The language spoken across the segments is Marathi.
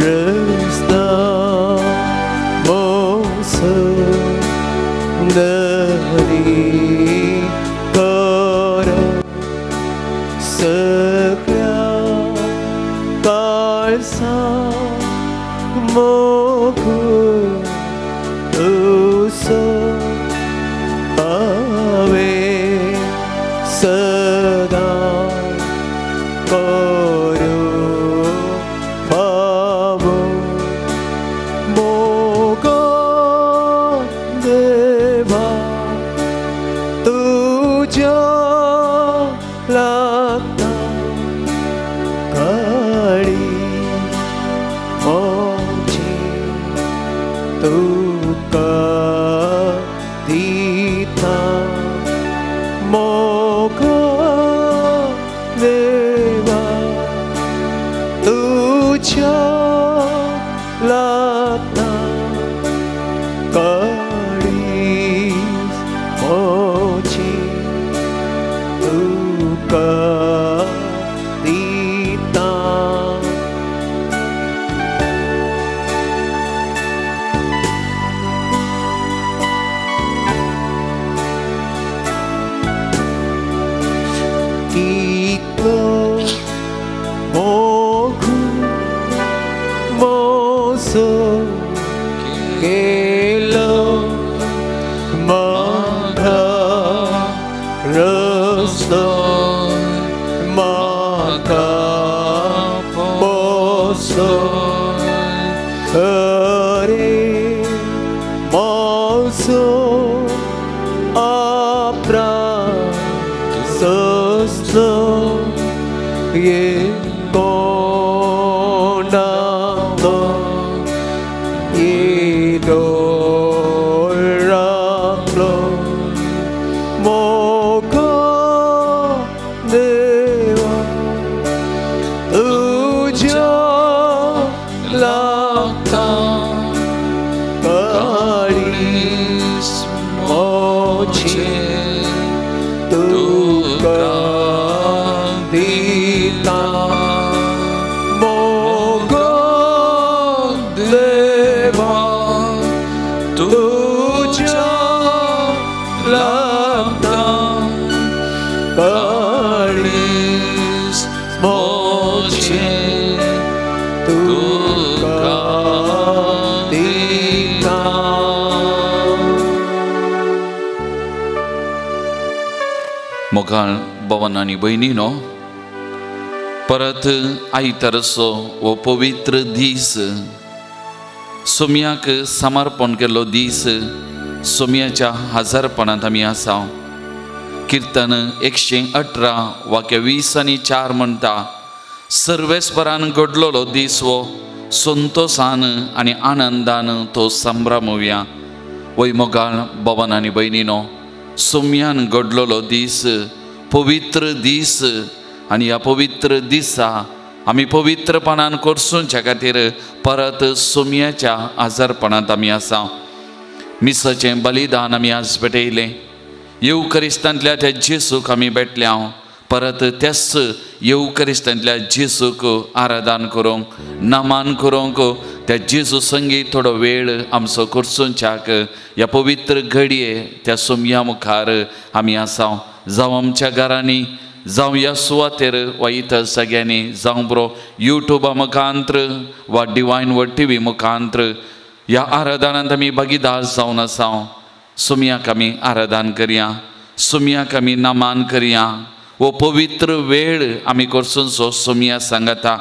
resta mosa dari kara sekalian kalsa mogu dosa ave sedang karo pabo moga deva tuja lata kali mochi tuka dita moga deva tuja lata karis mochi tuka dita kita mogu moso kelo maka rasa maka moso hari moso apra sesto ye konando ye doraklo moga deva tuja lakta kalis mochi tuka dita moga deva tuja lakta kalis mochi tuka dita. मोगाळ भवन आणि बहिणीनो, परत आयतारचो वो पवित्र दीस, सोम्याक समर्पण केल्लो दीस, सोम्याच्या हजारपणांत आमी आसा. कीर्तन 118 वाक्य 20 आणि 4 म्हणटा, सर्वेस्परान घडलोलो दीस वो संतोषान आणि आनंदान तो संभ्रमुया. वय मोगाळ भवन आणि बहिणीनो, सोम्यान घडलोलो दीस पवित्र दीस आणि ह्या पवित्र दिसा आमी पवित्रपणान करसूच्या खातीर परत सोम्याच्या हजारपणांत आमी आसा. मिसाचें बलिदान आमी आज पेटयलें. येवकरिस्तांतल्या त्या जेसूक आमी भेटल्या. परत त्याच येवकरिस्तांतल्या जेसूक आराधन करूंक, नमान करूंक त्या जेजू संगीत थोडो वेळ आमचो करसूच्याक ह्या पवित्र घडये त्या सोम्या मुखार आमी आसा. जावं आमच्या घरांनी, जावं ह्या सुवातेर वा इतर सगळ्यांनी, जावं बरो यूट्यूबा मुखांत्र वा डिवायन टीव्ही मुखांत्र ह्या आराधनांत आमी भागीदार जावन आसा. सोम्याक आमी आराधन करया, सोम्याक आमी नमान करया. वो पवित्र वेळ आमी करसूनचो सोम्या सांगता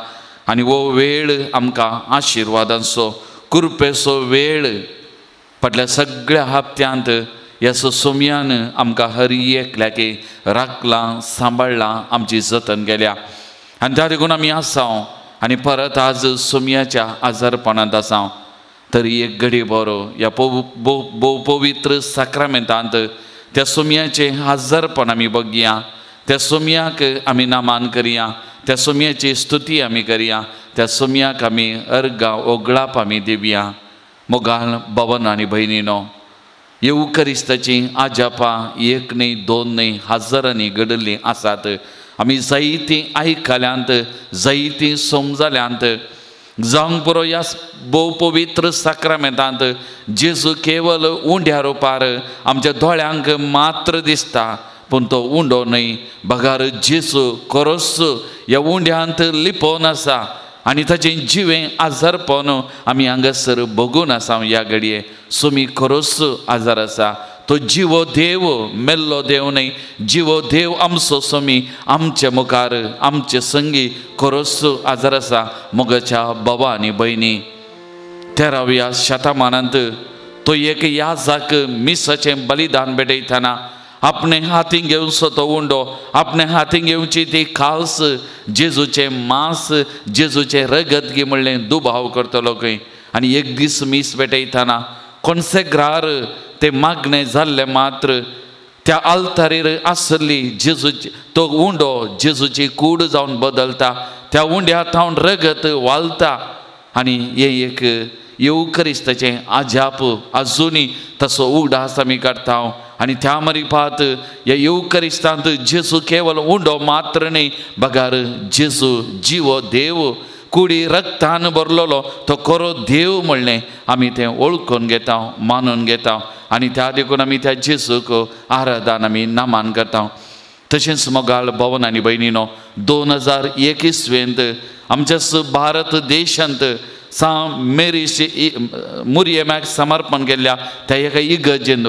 आनी वो वेळ आमकां आशिर्वादांचो कृपेचो वेळ फाटल्या सगळ्या हप्त्यांत ह्या सोम्यान आमकां हर एकल्याके राखलां, सांबाळलां, आमची जतन केल्या. आनी त्या देखून आमी आसा आनी परत आज सोम्याच्या आजारपणांत आसा. तरी एक घडी बरो ह्या पवित्र साक्रामेंतांत त्या सोम्याचे हजारपण आमी बगया. त्या सोम्याक आमी नमान करया, त्या सोम्याची स्तुती आमी करया, त्या सोम्याक आमी अर्घ ओगळाप आमी दिवया. मोगाळ भवन आनी भयणीनो, येवकरिस्ताची आजापां एक न्ही, दोन न्ही, हजारांनी घडल्लीं आसात. आमी जायतीं आयकल्यांत, जायतीं समजल्यांत. जावंक पुरो ह्या भोव पवित्र साक्रामेंतांत जेजू केवल उंड्या रुपार आमच्या दोळ्यांक मात्र दिसता, पूण तो उंडो न्हय, बगार जेजू खरोच ह्या उंड्यांत लिपोवन आसा आनी ताचें जिवें आजारपण आमी हांगासर बघून आसा. ह्या घडये सोमी खरोच आजार आसा. तो जिवो देव, मेल्लो देव न्हय, जिवो देव आमचो सोमी आमचे मुखार आमचे संगी खरोच आजार आसा. मोगाच्या बाबा आनी भयणी, 13व्या शतमानांत तो एक याजाक मिसाचें बलिदान भेटयतना आपणे हातीन घेवचो तो उंडो, आपणे हातीन घेवची ती खास, जेजूचें मांस, जेजूचें रगत घे म्हणलें दुबाव करतलो खंय. आनी एक दीस मीस भेटयतना कॉन्सेग्रार ते मागणें जाल्ले मात्र त्या आल्तारीर आसली जेजूची तो उंडो जेजूची कूड जावन बदलता. त्या उंड्यात हांव रगत वालता आनी हे एक येवकरिस्ताचें आजाप आजुनी तसो उगडास आमी काडटा. आनी त्या मरीपात ह्या येवकरिस्तांत जेजू केवल उंडो मात्र न्हय, बगार जेजू जिवो देव, कुडी रक्तान भरलेलो तो खरो देव म्हणलें आमी तें वळखून घेता, मानून घेता. आनी त्या देखून आमी त्या जेजूक आराधन आमी नमान करता. तशेंच मोगाळ भवन आनी भयणीनो, 2021 आमच्या भारत देशांत मेरीशी मुरयेम्याक समर्पण केल्ल्या त्या एका इगर्जेंत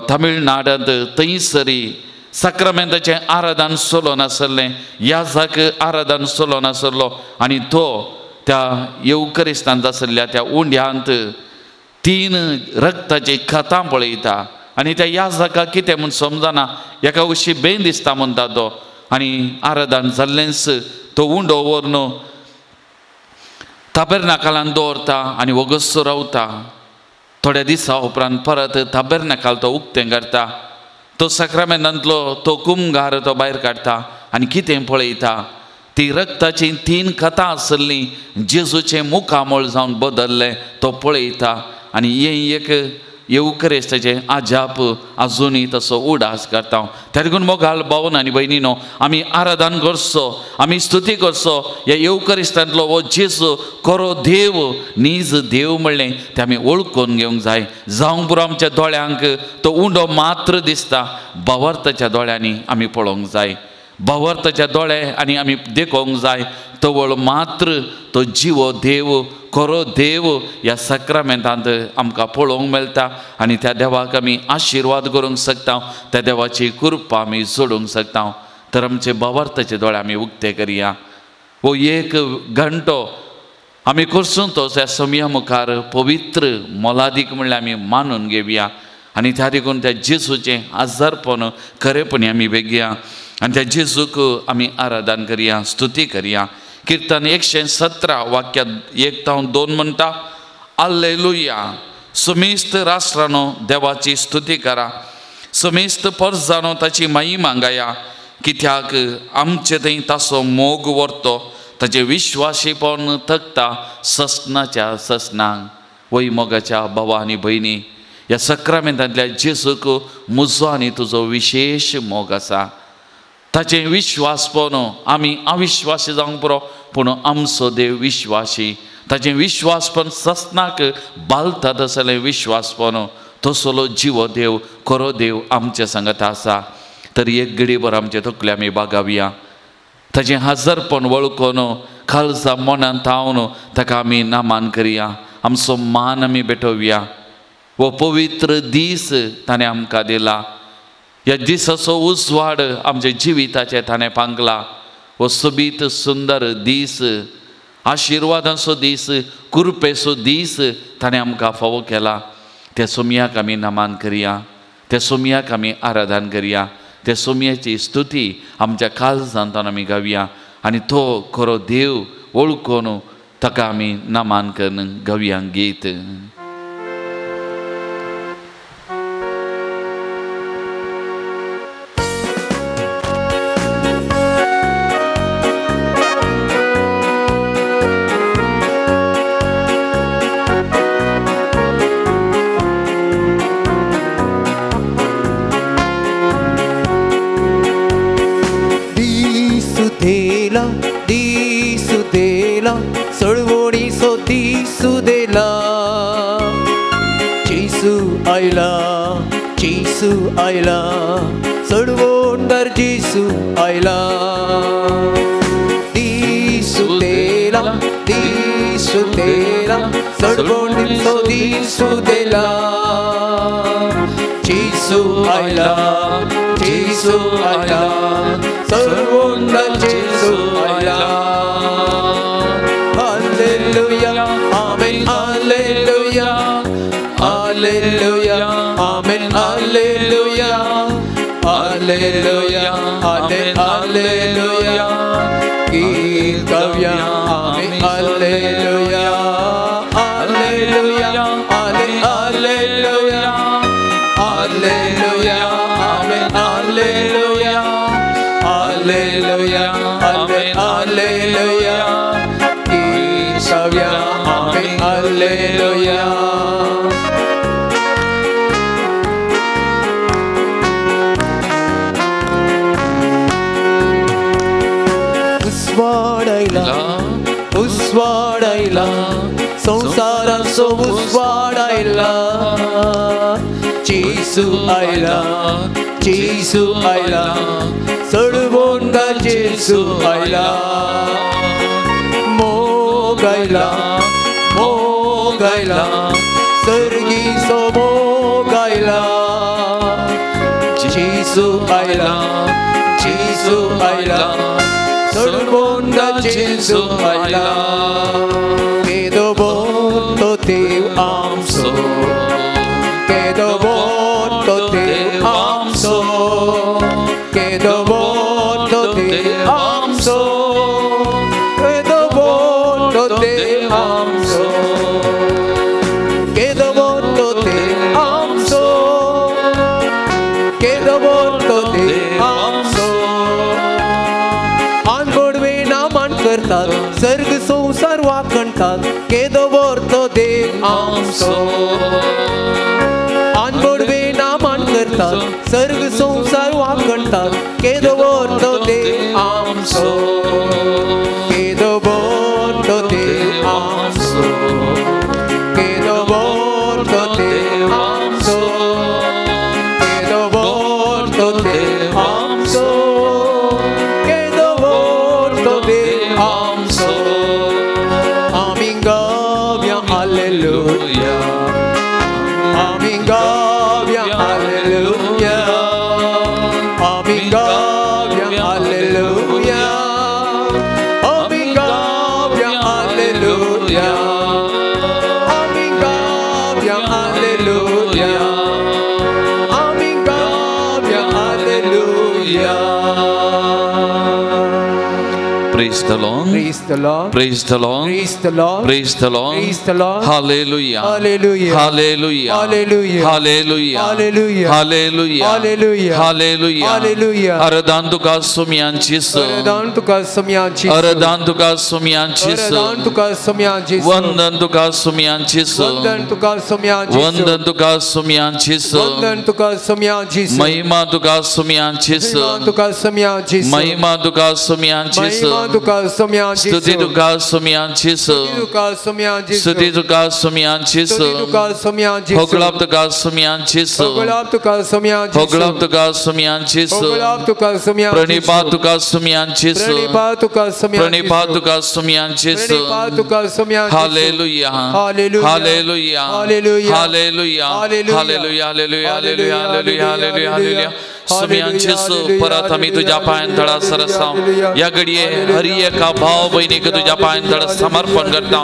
तमिळनाडांत थंयसरी सक्रामेंताचें आराधन चलो नासलें, याजाक आराधन चलो नासलो. आनी तो त्या येवकरिस्तांत आसल्या त्या उंड्यांत 3 रक्ताची खतां पळयता आनी त्या याजाकाक कितें म्हूण समजना, एका उशी बेन दिसता म्हणटा तो. आनी आराधन जाल्लेंच तो उंडो व्हरून ताबेर्नाकालांत दवरता आनी वगस्सो रावता. थोड्या दिसा उपरांत परत ताबेर्नाकाल तो उक्तें करता. तो सक्रामेंतांतलो तो कुमगार तो भायर काडटा आनी कितें पळयता, ती रक्ताची 3 खतां आसलीं, जेजूचें मुखामोळ जावन बदल्लें तो पळयता. आनी हें एक येवकरिस्ताचें आजाप आजुनी तसो उडास करता. त्या देखून मोगाल भावन आनी भयणीनो, आमी आराधन करचो, आमी स्तुती करचो. ह्या येवकरिस्तांतलो हो जेजू खरो देव, नीज देव म्हणलें तें आमी वळखून घेवंक जाय. जावं पुरो आमच्या दोळ्यांक तो उंडो मात्र दिसता, भावार्थाच्या दोळ्यांनी आमी पळोवंक जाय. भावार्थाच्या दोळे आनी आमी देखूंक जाय, तवळ मात्र तो जिवो देव, खरो देव ह्या सक्रामेंतांत आमकां पळोवंक मेळटा. आनी त्या देवाक आमी आशिर्वाद करूंक शकता, त्या देवाची कृपा आमी जोडूंक शकता. तर आमचे भावार्थाचे दोळे आमी उक्ते करया. हो 1 घंटो आमी करसून तो त्या समया मुखार पवित्र मोलादीक म्हणल्यार आमी मानून घेवया. आनी त्या देखून त्या जेजूचें आजारपण खरेपणी आमी बेगया आनी त्या जेजूक आमी आराधन करया, स्तुती करया. कीर्तन 117 वाक्यात 1-2 म्हणटा, हालेलुया. समेस्त राष्ट्रानो देवाची स्तुती करा, समेस्त परजानो ताची महिमा गाया. कित्याक आमचे थंय ताचो मोग व्हरतो, ताचे विश्वासीपण थकता ससनाच्या ससनांक. वय मोगाच्या भावा आनी भयणी, ह्या सक्रामेंतांतल्या जेजूक म्हजो आनी तुजो विशेष मोग आसा. ताचे विश्वासपण आमी अविश्वासी जावंक पुरो, पूण आमचो देव विश्वासी. ताचे विश्वासपण ससनाक बालता तसलें विश्वासपण तसलो जिवो देव, खरो देव आमचे सांगत आसा. तर एक घडीभर आमचे तकले आमी बागावया. ताचें हजरपण वळखून खालसा मनांत थावन ताका आमी नमान करया, आमचो मान आमी भेटोवया. हो पवित्र दीस ताणें आमकां दिला. ह्या दिसाचो उजवाड आमच्या जिविताचे ताणें पांगला. हो सोबीत सुंदर दीस, आशिर्वादाचो दीस, कृपेचो दीस ताणें आमकां फावो केला. त्या सोमयाक आमी नमान करया, त्या सोमयाक आमी आराधन करया, त्या सोमयाची स्तुती आमच्या काळजांत आमी गावया. आनी तो खरो देव वळखून ताका आमी नमान करून गावया गीत. दिसुदेला चळवळी आयला, जेसू आयला, सोडवोंडर जेसू आयला. दिसू तेला, दिसू तेला, सोडवोंडील तो दिसू देला. जेसू आयला, जेसू आयला, सोडवोंडर जेसू आयला. Hallelujah, amen, hallelujah, hallelujah, amen, hallelujah, hallelujah, amen, hallelujah. Kirtavya, amen, hallelujah, hallelujah, amen, hallelujah, hallelujah, amen, hallelujah, hallelujah, amen, hallelujah. Kirtavya, amen, hallelujah. उसवाडायला, संसाराचो उसवाडायला. जेसू आयला, जेसू आयला, सोडवोंडर जेसू आयला. मोगायला, मोगायला, सर्गीचो मोगायला. जेसू आयला, जेसू आयला, सोडवोंडर जेसू आयला. Quedó voto teu amso, quedó voto teu amso, quedó voto teu amso, quedó voto teu amso, quedó voto teu amso, quedó voto teu amso. अनगोडवे नामान करतात, सर्ग संसार वाकणतात, केदो वर्तो देव आमचो. अनगोडवे नामान करतात, सर्ग संसार वाकणतात, केदो वर्तो देव आमचो. केदो वर्तो देव आमचो, केदो वर्तो देव आमचो, केदो वर्तो देव आमचो. Hallelujah, amen, Gavya, hallelujah, amen, Gavya, hallelujah, amen, Gavya, hallelujah, amen, Gavya, hallelujah, amen, Gavya, hallelujah. Praise the Lord. Praise the Lord. Praise the Lord. Praise the Lord. Praise the Lord. Praise the Lord. Hallelujah. Hallelujah. Hallelujah. Hallelujah. Hallelujah. Hallelujah. Hallelujah. Hallelujah. Hallelujah. Hallelujah. Aradan tuka sumyanchis. Aradan tuka sumyanchis. Aradan tuka sumyanchis. Aradan tuka sumyanchis. Vandan tuka sumyanchis. Vandan tuka sumyanchis. Vandan tuka sumyanchis. Vandan tuka sumyanchis. Mahima tuka sumyanchis. Mahima tuka sumyanchis. Mahima tuka sumyanchis. Mahima tuka sumyanchis. Stuti tuka sumyanchis. Stuti tuka sumyanchis. Stuti tuka sumyanchis. Stuti tuka sumyanchis. Hoglab tuka sumyanchis. Hoglab tuka sumyanchis. Hoglab tuka sumyanchis. Hoglab tuka sumyanchis. Pranipa tuka sumyanchis. Pranipa tuka sumyanchis. Pranipa tuka sumyanchis. Pranipa tuka sumyanchis. Hallelujah. Hallelujah. Hallelujah. Hallelujah. Hallelujah. Hallelujah. Hallelujah. Hallelujah. Hallelujah. Hallelujah. Hallelujah. सुम्यांचीस परत आम्ही तुझ्या पायांतळा सरसाव या घडये हरी एका भाव बहिणीक तुझ्या पायांतळ समर्पण करता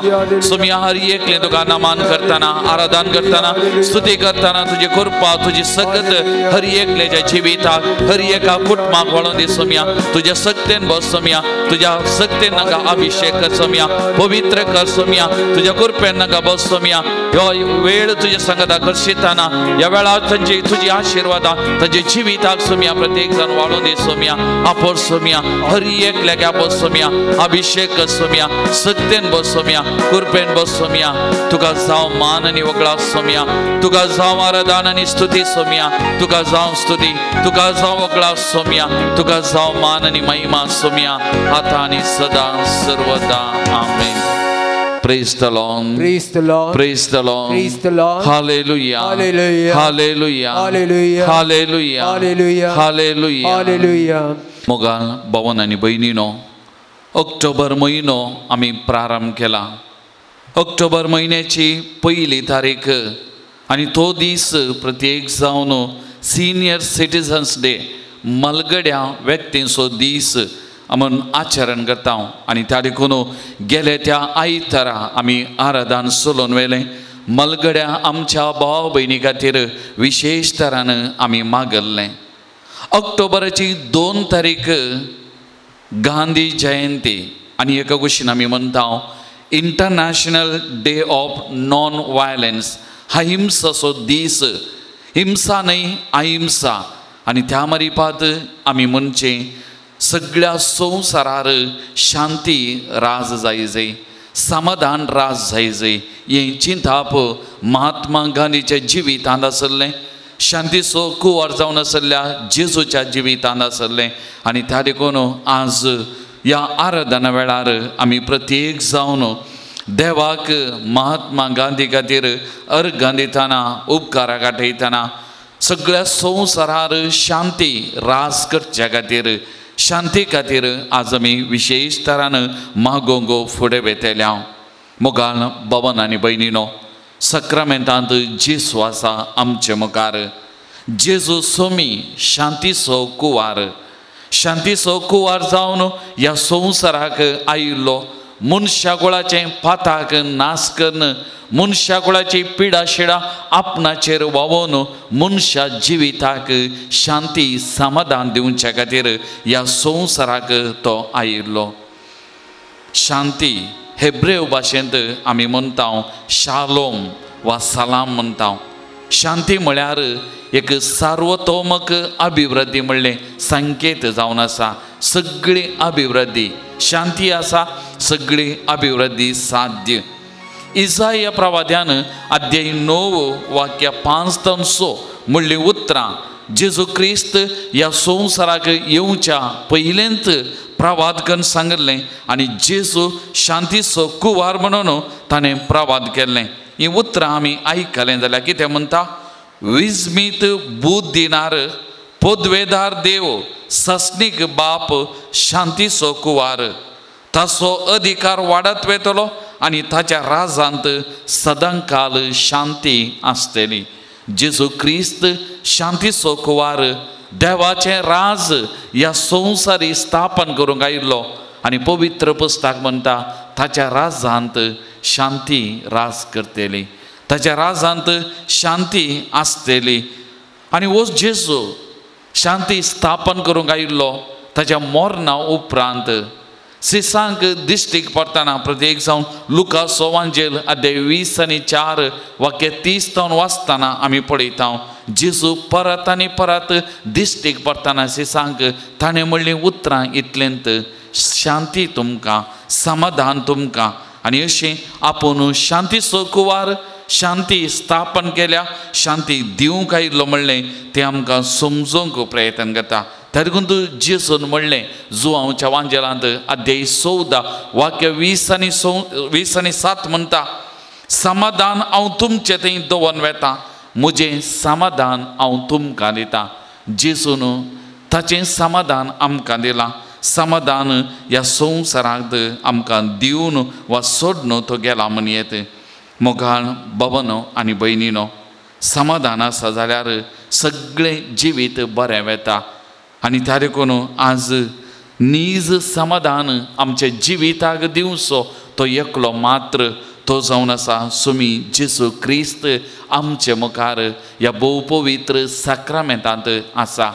सुम्या हरी एकले तुका नमान करताना आराधन करताना स्तुती करताना तुझी कृपा तुझी सगत हरी एकल्याच्या जिविताक हरी एका कुटुंबाक वळून दी सुम्या तुझ्या सक्तेन बस सुम्या तुझ्या सक्तेन नका अभिषेक कर सुम्या पवित्र कर सुम्या तुझ्या कृपेन नका बस सुम्या ह्यो वेळ तुझ्या संगता करशिताना या वेळार तांची तुझी आशीर्वादा तांची जिविता सोम्या प्रत्येक जण वाढून दे सोम्या आपोर सोम्या हरी एकल्याक बस सोम्या अभिषेक सोम्या सत्तेन बस सोम्या कृपेन बस सोम्या तुका जाव मान आनी वगळा सोम्या तुका जाव आराधना आनी स्तुती सोम्या तुका जाव स्तुती तुका जाव वगळा सोम्या तुका जाव मान आनी महिमा सोम्या आता आनी सदा सर्वदा आमेन. Praise the Lord. Praise the Lord. Praise the Lord. Praise the Lord. Hallelujah. Hallelujah. Hallelujah. Hallelujah. Hallelujah. Hallelujah. Hallelujah. Hallelujah. मोगाल भावन आणि बहिणीनो, ऑक्टोबर महिनो आम्ही प्रारंभ केला. ऑक्टोबर महिन्याची पहिली तारीख आणि तो दीस प्रत्येक जावन सिनियर सिटीजन्स डे मलगड्या व्यक्तींचो दीस आमी आचरण करता. आणि त्या देखून गेले त्या आयतारा आमी आराधन चलोवन वेलें. मलगड्या आमच्या भाव भयणी खातीर विशेष तरान आमी मागल्लें. ऑक्टोबराची 2 तारीख गांधी जयंती आणि एका गोष्टीन आमी म्हणटा international day of non violence. अहिंसाचो दीस, हिंसा न्हय अहिंसा. आणि त्या मरिपात आमी म्हणचे सगळ्या संवसारार शांती राज जायजे, समाधान राज जायजे. हें चिंताप महात्मा गांधीच्या जिवितांत आसलें. शांतीचो कुवार जावन आसलेल्या जेजूच्या जिवितांत आसलें. आणि त्या देखून आज ह्या आराधना वेळार आमी प्रत्येक जावन देवाक महात्मा गांधी खातीर अर्घां दितना, उपकारा गाठयतना सगळ्या संवसारार शांती राज करच्या खातीर, शांती खातीर आज आमी विशेष तरान मागोंक फुडें वेतेल्या. मोगाल भवन आनी भयणीनो, सक्रामेंतांत जेजू आसा आमचे मुखार. जेजू सोमी शांतीचो कुवार, शांतीचो कुवार जावन ह्या संवसाराक आयिल्लो. मनशाकुळाचें पाताक नाश करन, मनशाकुळाची पिडा शिडा आपणाचेर व्हांवोवन मनशा जिविताक शांती समाधान दिवच्या खातीर ह्या संवसाराक तो आयिल्लो. शांती हेब्रेव भाशेंत आमी म्हणटा शालोम वा सलाम म्हणटा. शांती म्हळ्यार एक सार्वतोमक अभिवृद्धी म्हणलें संकेत जावन आसा. सगळी अभिवृद्धी शांती आसा, सगळी अभिवृद्धी साध्य. इसाया प्रवाद्यान अध्याय 9 वाक्य 5 ते 6 म्हणली उतरां जेजू क्रिस्त ह्या संवसाराक येवच्या पयलेंत प्रवाद करून सांगलें. आणि जेजू शांतीचो कुवार म्हणून ताणें प्रवाद केल्लें. ही उतरां आमी आयकलें जाल्यार कितें म्हणटा? विजमीत बूद दिनार पोदवेदार देव, सस्नीक बाप, शांतीचो कुवार. ताचो अधिकार वाडत वेतलो आणि ताच्या राजांत सदांकाल शांती आसतली. जेजू क्रिस्त शांतीचो कुवार देवाचें राज ह्या संवसारी स्थापन करूंक आयिल्लो. आणि पवित्र पुस्तक म्हणटा ताच्या राजांत शांती राज करतली, ताच्या राजांत शांती आसतली. आणि हो जेजू शांती स्थापन करूंक आयिल्लो ताच्या मरणा उपरांत सिसांक दिश्टीक पडटाना प्रत्येक जावन लुकाचो वांजेल अध्याय 20 आनी 4 वाक्य 30 तावन वाचतना आमी पळयता जेजू परत आनी परत दिश्टीक पडटाना सिसांक ताणें म्हणलीं उतरां इतलेंत, शांती तुमकां, समाधान तुमकां. आनी अशें आपूण शांतीचो कुवार शांती स्थापन केल्या, शांती दिवंक आयिल्लो म्हणलें तें आमकां समजूंक प्रयत्न करता. त्या देखून जेजून म्हणलें जुआंवच्या वांजेलांत अध्याय 14 वाक्य 20 आनी 7 म्हणटा समाधान हांव तुमचें थंय दवरून वेता, म्हजें समाधान हांव तुमकां दितां. जेजून ताचें समाधान आमकां दिलां. समाधान ह्या संवसारांत आमकां दिवन वा सोडून तो गेला म्हणयेत. मोगाळ भवनो आनी भयणीनो, समाधान आसा जाल्यार सगळें जिवीत बरें वेता. आनी त्या देखून आज नीज समाधान आमच्या जिविताक दिवचो तो एकलो मात्र तो जावन आसा सुमी जेजू क्रिस्त आमचे मुखार ह्या भोव पवित्र साक्रामेंतांत आसा.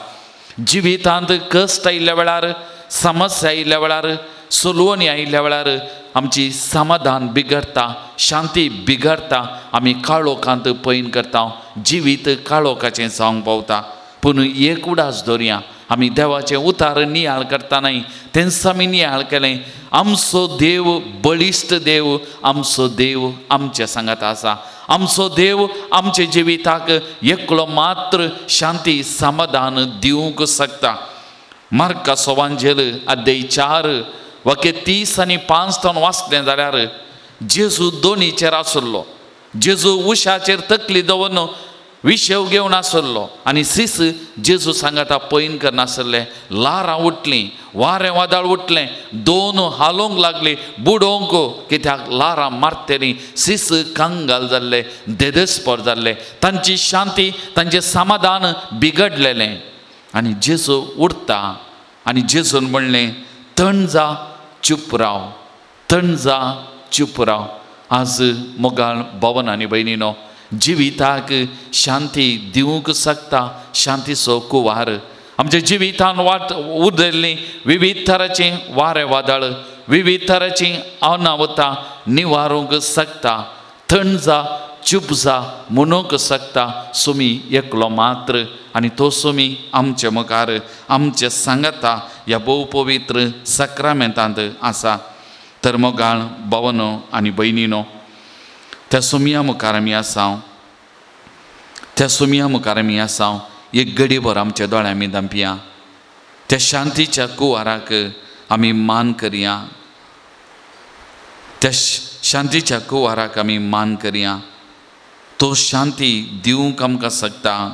जिवितांत कश्ट आयिल्ल्या वेळार, समस्या आयिल्ल्या वेळार, सुलवणी आयिल्ल्या वेळार आमची समाधान बिगडटा, शांती बिगडटा. आमी काळोखांत पैन करता, जिवीत काळोखाचें जावंक पावता. पूण एक उडास धरया, आमी देवाचें उतार नियाळ करतानाय तेंच आमी नियाळ केलें. आमचो देव बळिश्ट देव, आमचो देव आमच्या सांगात आसा. आमचो देव आमच्या जिविताक एकलो मात्र शांती समाधान दिवंक शकता. मार्काचो वांजेल अध्याय 4 वाक्य 30 आनी 5 तावन वाचलें जाल्यार जेजू दोनीचेर आसलो. जेजू उशाचेर तकली दवरून विशेव घेवन आसलो आनी सीस जेजू सांगाता पयन करनासले. लारां उठलीं, वारें वादळ उठलें, दोन हालोंक लागली, बुडोवंक कित्याक लारां मारतेलीं. सीस कांगाल जाल्ले, देदस्पर जाल्ले, तांची शांती तांचें समाधान बिगडलेलें. आनी जेजू उरता आनी जेजून म्हणलें, थंड जा, चूप राव, थंड जा, चूप राव. आज मोगाळ भवन आनी भयणीनो, जिविताक शांती दिवंक शकता शांतीचो कुवार. आमच्या जिवितान उरलेलीं विविध तरांचीं वारें वादळ, विविध तरांचीं अनावतां निवारूंक शकता. थंड जा, चूप जा म्हणूंक शकता सुमी एकलो मात्र. आनी तो सुमी आमच्या मुखार आमचे सांगता ह्या भोव पवित्र सक्रामेंतांत आसा. तर मोगाळ भवनो आनी भयणीनो, त्या सुमया मुखार आमी आसां, त्या सुमया मुखार आमी आसां. एक घडीभर आमच्या दोळ्यांनी धांपया. त्या शांतीच्या कुवाराक आमी मान करया. त्या शांतीच्या कुवाराक आमी मान करया. तो शांती दिवंक आमकां शकता.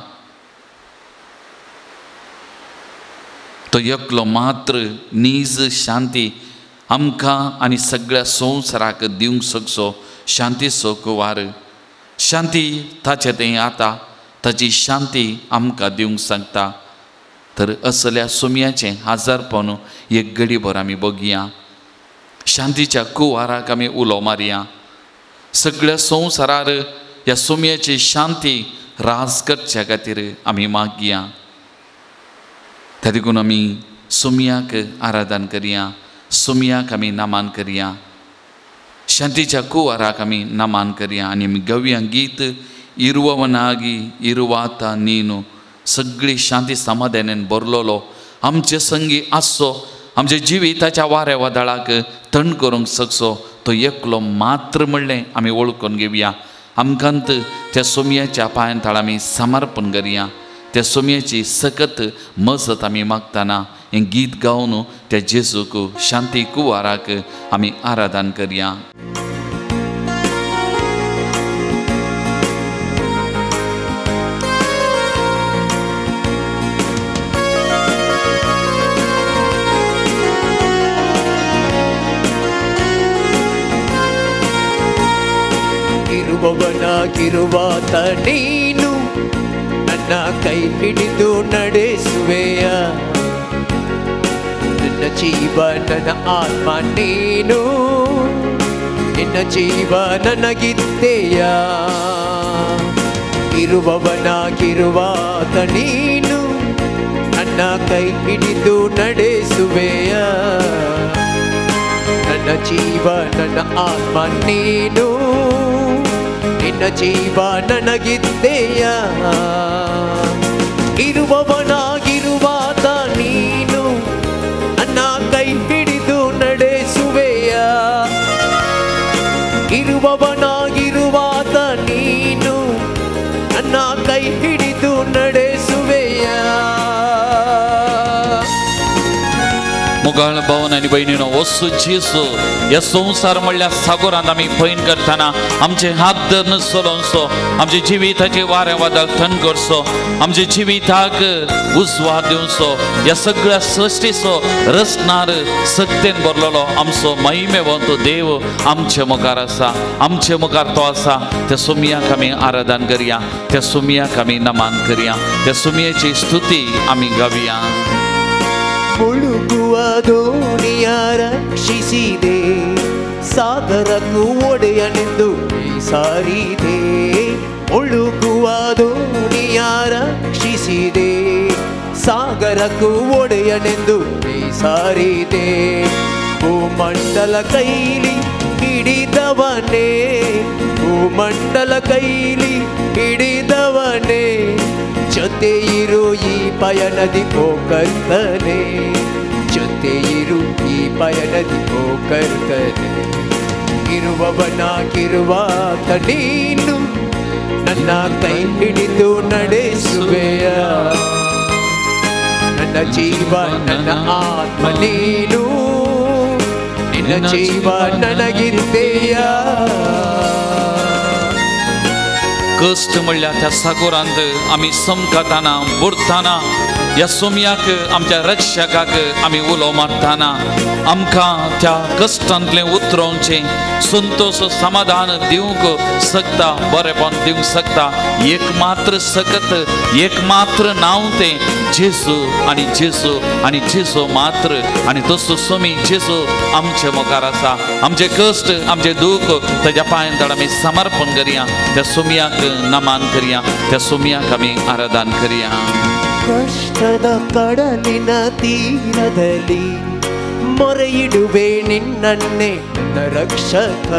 तो एकलो मात्र नीज शांती आमकां आनी सगळ्या संवसाराक दिवंक शकचो शांतीचो कुवार. शांती ताचे थंय आता, ताची शांती आमकां दिवंक शकता. तर असल्या सुमयाचें आजारपण एक घडीभर आमी बगुया. शांतीच्या कुवाराक आमी उलो मारया. सगळ्या संवसारार ह्या सुमयाची शांती राज करच्या खातीर आमी मागया. त्या देखून आमी सुमयाक आराधन करया, सुमयाक आमी नमान करया, शांतीच्या कुवाराक आमी नमान करया. आनी आमी गव्या गीत इरुवनागी इरुवाता नीनु, सगळी शांती समाधानान भरलोलो आमचे संगी आसचो, आमच्या जिविताच्या वाऱ्या वादळाक थंड करूंक शकचो तो एकलो मात्र म्हणलें आमी वळखून घेवया. आमकांत त्या सुमयाच्या पांयां थळां आमी समर्पण करया. त्या सुमयाची सकत मजत आमी मागतना हें गीत गावन त्या जेजूक शांती कुवाराक आमी आराधन करया. ಕಿರುವಾತ ನೀನು ನನ್ನ ಕೈ ಹಿಡಿದು ನಡೆಸುವೆಯ. ನನ್ನ ಜೀವ ನನ್ನ ಆತ್ಮ ನೀನು, ನಿನ್ನ ಜೀವ ನನಗಿದ್ದೆಯ. ಕಿರುವಾತ ನೀನು ನನ್ನ ಕೈ ಹಿಡಿದು ನಡೆಸುವೆಯ. ನನ್ನ ಜೀವ ನನ್ನ ಆತ್ಮ ನೀನು, ನಿನ್ನ ಜೀವ ನನಗಿದ್ದೆಯ. ಇರುವವನಾಗಿರುವಾತ ನೀನು ನನ್ನ ಕೈ ಹಿಡಿದು ನಡೆಸುವೆಯ. ಇರುವವನಾಗಿರುವಾತ ನೀನು ನನ್ನ ಕೈ ಹಿಡಿದು ನಡೆಸುವೆಯ. मुगाळ भवन आनी भयणीनो, वस्तू जेजू ह्या संवसार म्हणल्यार सागोरांत आमी पयन करतना आमचे हात धरून चलोवचो, आमच्या जिविताचे वारें वादळ थंड करचो, आमच्या जिविताक उजवाड दिवचो. ह्या सगळ्या सृश्टीचो रचणार सत्तेन भरलेलो आमचो महिमेवंत देव आमचे मुखार आसा, आमचे मुखार तो आसा. त्या सुमयाक आमी आराधन करया, त्या सुमयाक आमी नमान करया, त्या सुमयाची स्तुती आमी गावया. ಮುಳುಗುವ ದೋಣಿಯ ರಕ್ಷಿಸಿದೆ, ಸಾಗರಕ್ಕೂ ಒಡೆಯನೆಂದು ಸಾರಿದೆ. ಮುಳುಗುವ ದೋಣಿಯ ರಕ್ಷಿಸಿದೆ, ಸಾಗರಕ್ಕೂ ಒಡೆಯನೆಂದು ಸಾರಿದೆ. ಭೂಮಂಡಲ ಕೈಲಿ ಹಿಡಿದವನೇ, ಭೂಮಂಡಲ ಕೈಲಿ ಹಿಡಿದವನೇ, ಜೊತೆ ಇರು ಈ ಪಯಣದಿ ಓ ಕರ್ತನೆ, ಜೊತೆ ಇರು ಈ ಪಯಣದಿ ಓ ಕರ್ತನೆ. ಇರುವವನಾಗಿರುವಾತ ನೀನು ನನ್ನ ಕೈ ಹಿಡಿದು ನಡೆಸುವೆಯ. ನನ್ನ ಜೀವ ನನ್ನ ಆತ್ಮ ನೀನು, ನಿನ್ನ ಜೀವ ನನಗಿದ್ದೆಯ. कष्ट म्हणल्यार त्या सागोरांत आमी समकताना बुडताना ह्या सोमयाक आमच्या रक्षकाक आमी उलो मारतना आमकां त्या कश्टांतले उतरोवचे संतोष समाधान दिवंक शकता, बरेपण दिवंक शकता एक मात्र सकत, एक मात्र नांव तें जेजू आनी जेजू आनी जेजू मात्र. आनी तसो सोमी जेजू आमचे मुखार आसा. आमचे कश्ट आमचे दूख तेज्या पांयां आमी समर्पण करया, त्या सोमयाक नमन करया, त्या सोमयाक आमी आराधन करया. ಕಷ್ಟದ ಕಡಲಿನ ತೀರದಲ್ಲಿ ಮೊರೆಯಿಡುವೆ ನಿನ್ನನ್ನೇ ನನ್ನ ರಕ್ಷಕ.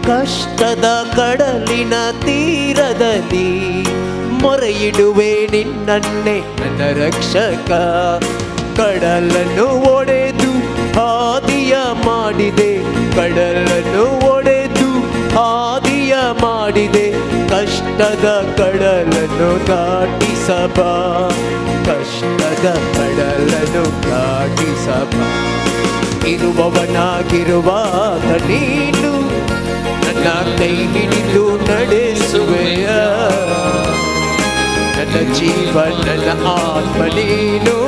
ಕಷ್ಟದ ಕಡಲಿನ ತೀರದಲ್ಲಿ ಮೊರೆಯಿಡುವೆ ನಿನ್ನನ್ನೇ ನನ್ನ ರಕ್ಷಕ. ಕಡಲನ್ನು ಒಡೆದು ಹಾದಿಯ ಮಾಡಿದೆ, ಕಡಲನ್ನು ಒಡೆದು ಹಾದಿಯ ಮಾಡಿದೆ. ಕಷ್ಟದ ಕಡಲನ್ನು ದಾಟಿಸಬ, ಕಷ್ಟದ ಕಡಲನ್ನು ದಾಟಿಸಬ. ಇರುವವನಾಗಿರುವಾಗ ನೀನು ನನ್ನ ಕೈ ಹಿಡಿದು ನಡೆಸುವೆಯ. ನನ್ನ ಜೀವ ನನ್ನ ಆತ್ಮ ನೀನು,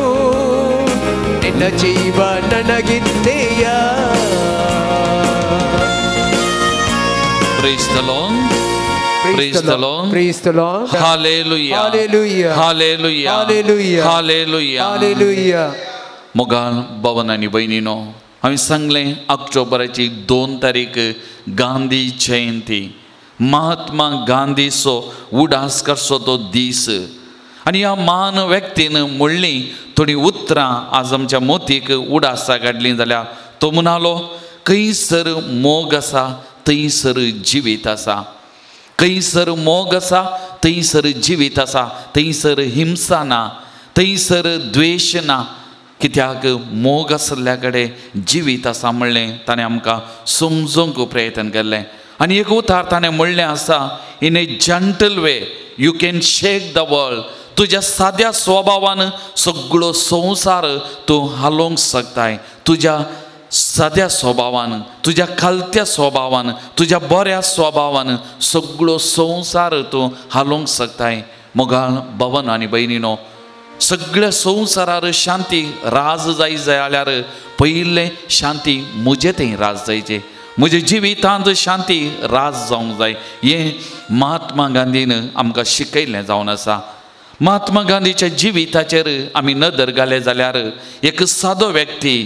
ನಿನ್ನ ಜೀವ ನನಗಿದ್ದೆಯ. Praise the Lord. Praise the Lord. Praise the Lord. Hallelujah. Hallelujah. Hallelujah. Hallelujah. Hallelujah. Hallelujah. मोगाल भवन आनी बहिणीनो, हांवें सांगलें ऑक्टोबराची 2 तारीख गांधी जयंती, महात्मा गांधीचो उडासकारचो तो दीस. आनी ह्या महान व्यक्तीन म्हणली थोडी उतरां आज आमच्या मोतीक उडासा काडली जाल्यार तो म्हणालो, खंयसर मोग आसा थंयसर जिवीत आसा. खंयसर मोग आसा थंयसर जिवीत आसा. थंयसर हिंसा ना, थंयसर द्वेश ना. कित्याक मोग आसल्या कडेन जिवीत आसा म्हणलें ताणें आमकां समजूंक प्रयत्न केल्लें. आनी एक उतार ताणें म्हणलें आसा, in A gentle way you can shake the world. तुज्या साद्या स्वभावान सगळो संवसार तूं हालोवंक शकताय. तुज्या साद्या स्वभावान, तुज्या खालत्या स्वभावान, तुज्या बऱ्या स्वभावान सगळो संवसार तूं हालोवंक शकताय. मोगाळ भवन आनी बहिणीनो, सगळ्या संवसारार शांती राज जाय जाल्यार पयलें शांती म्हजे थंय राज जायचें. म्हज्या जिवितांत शांती राज जावंक जाय. हें महात्मा गांधीन आमकां शिकयल्लें जावन आसा. महात्मा गांधीच्या जिविताचेर आमी नदर घाले जाल्यार एक सादो व्यक्ती,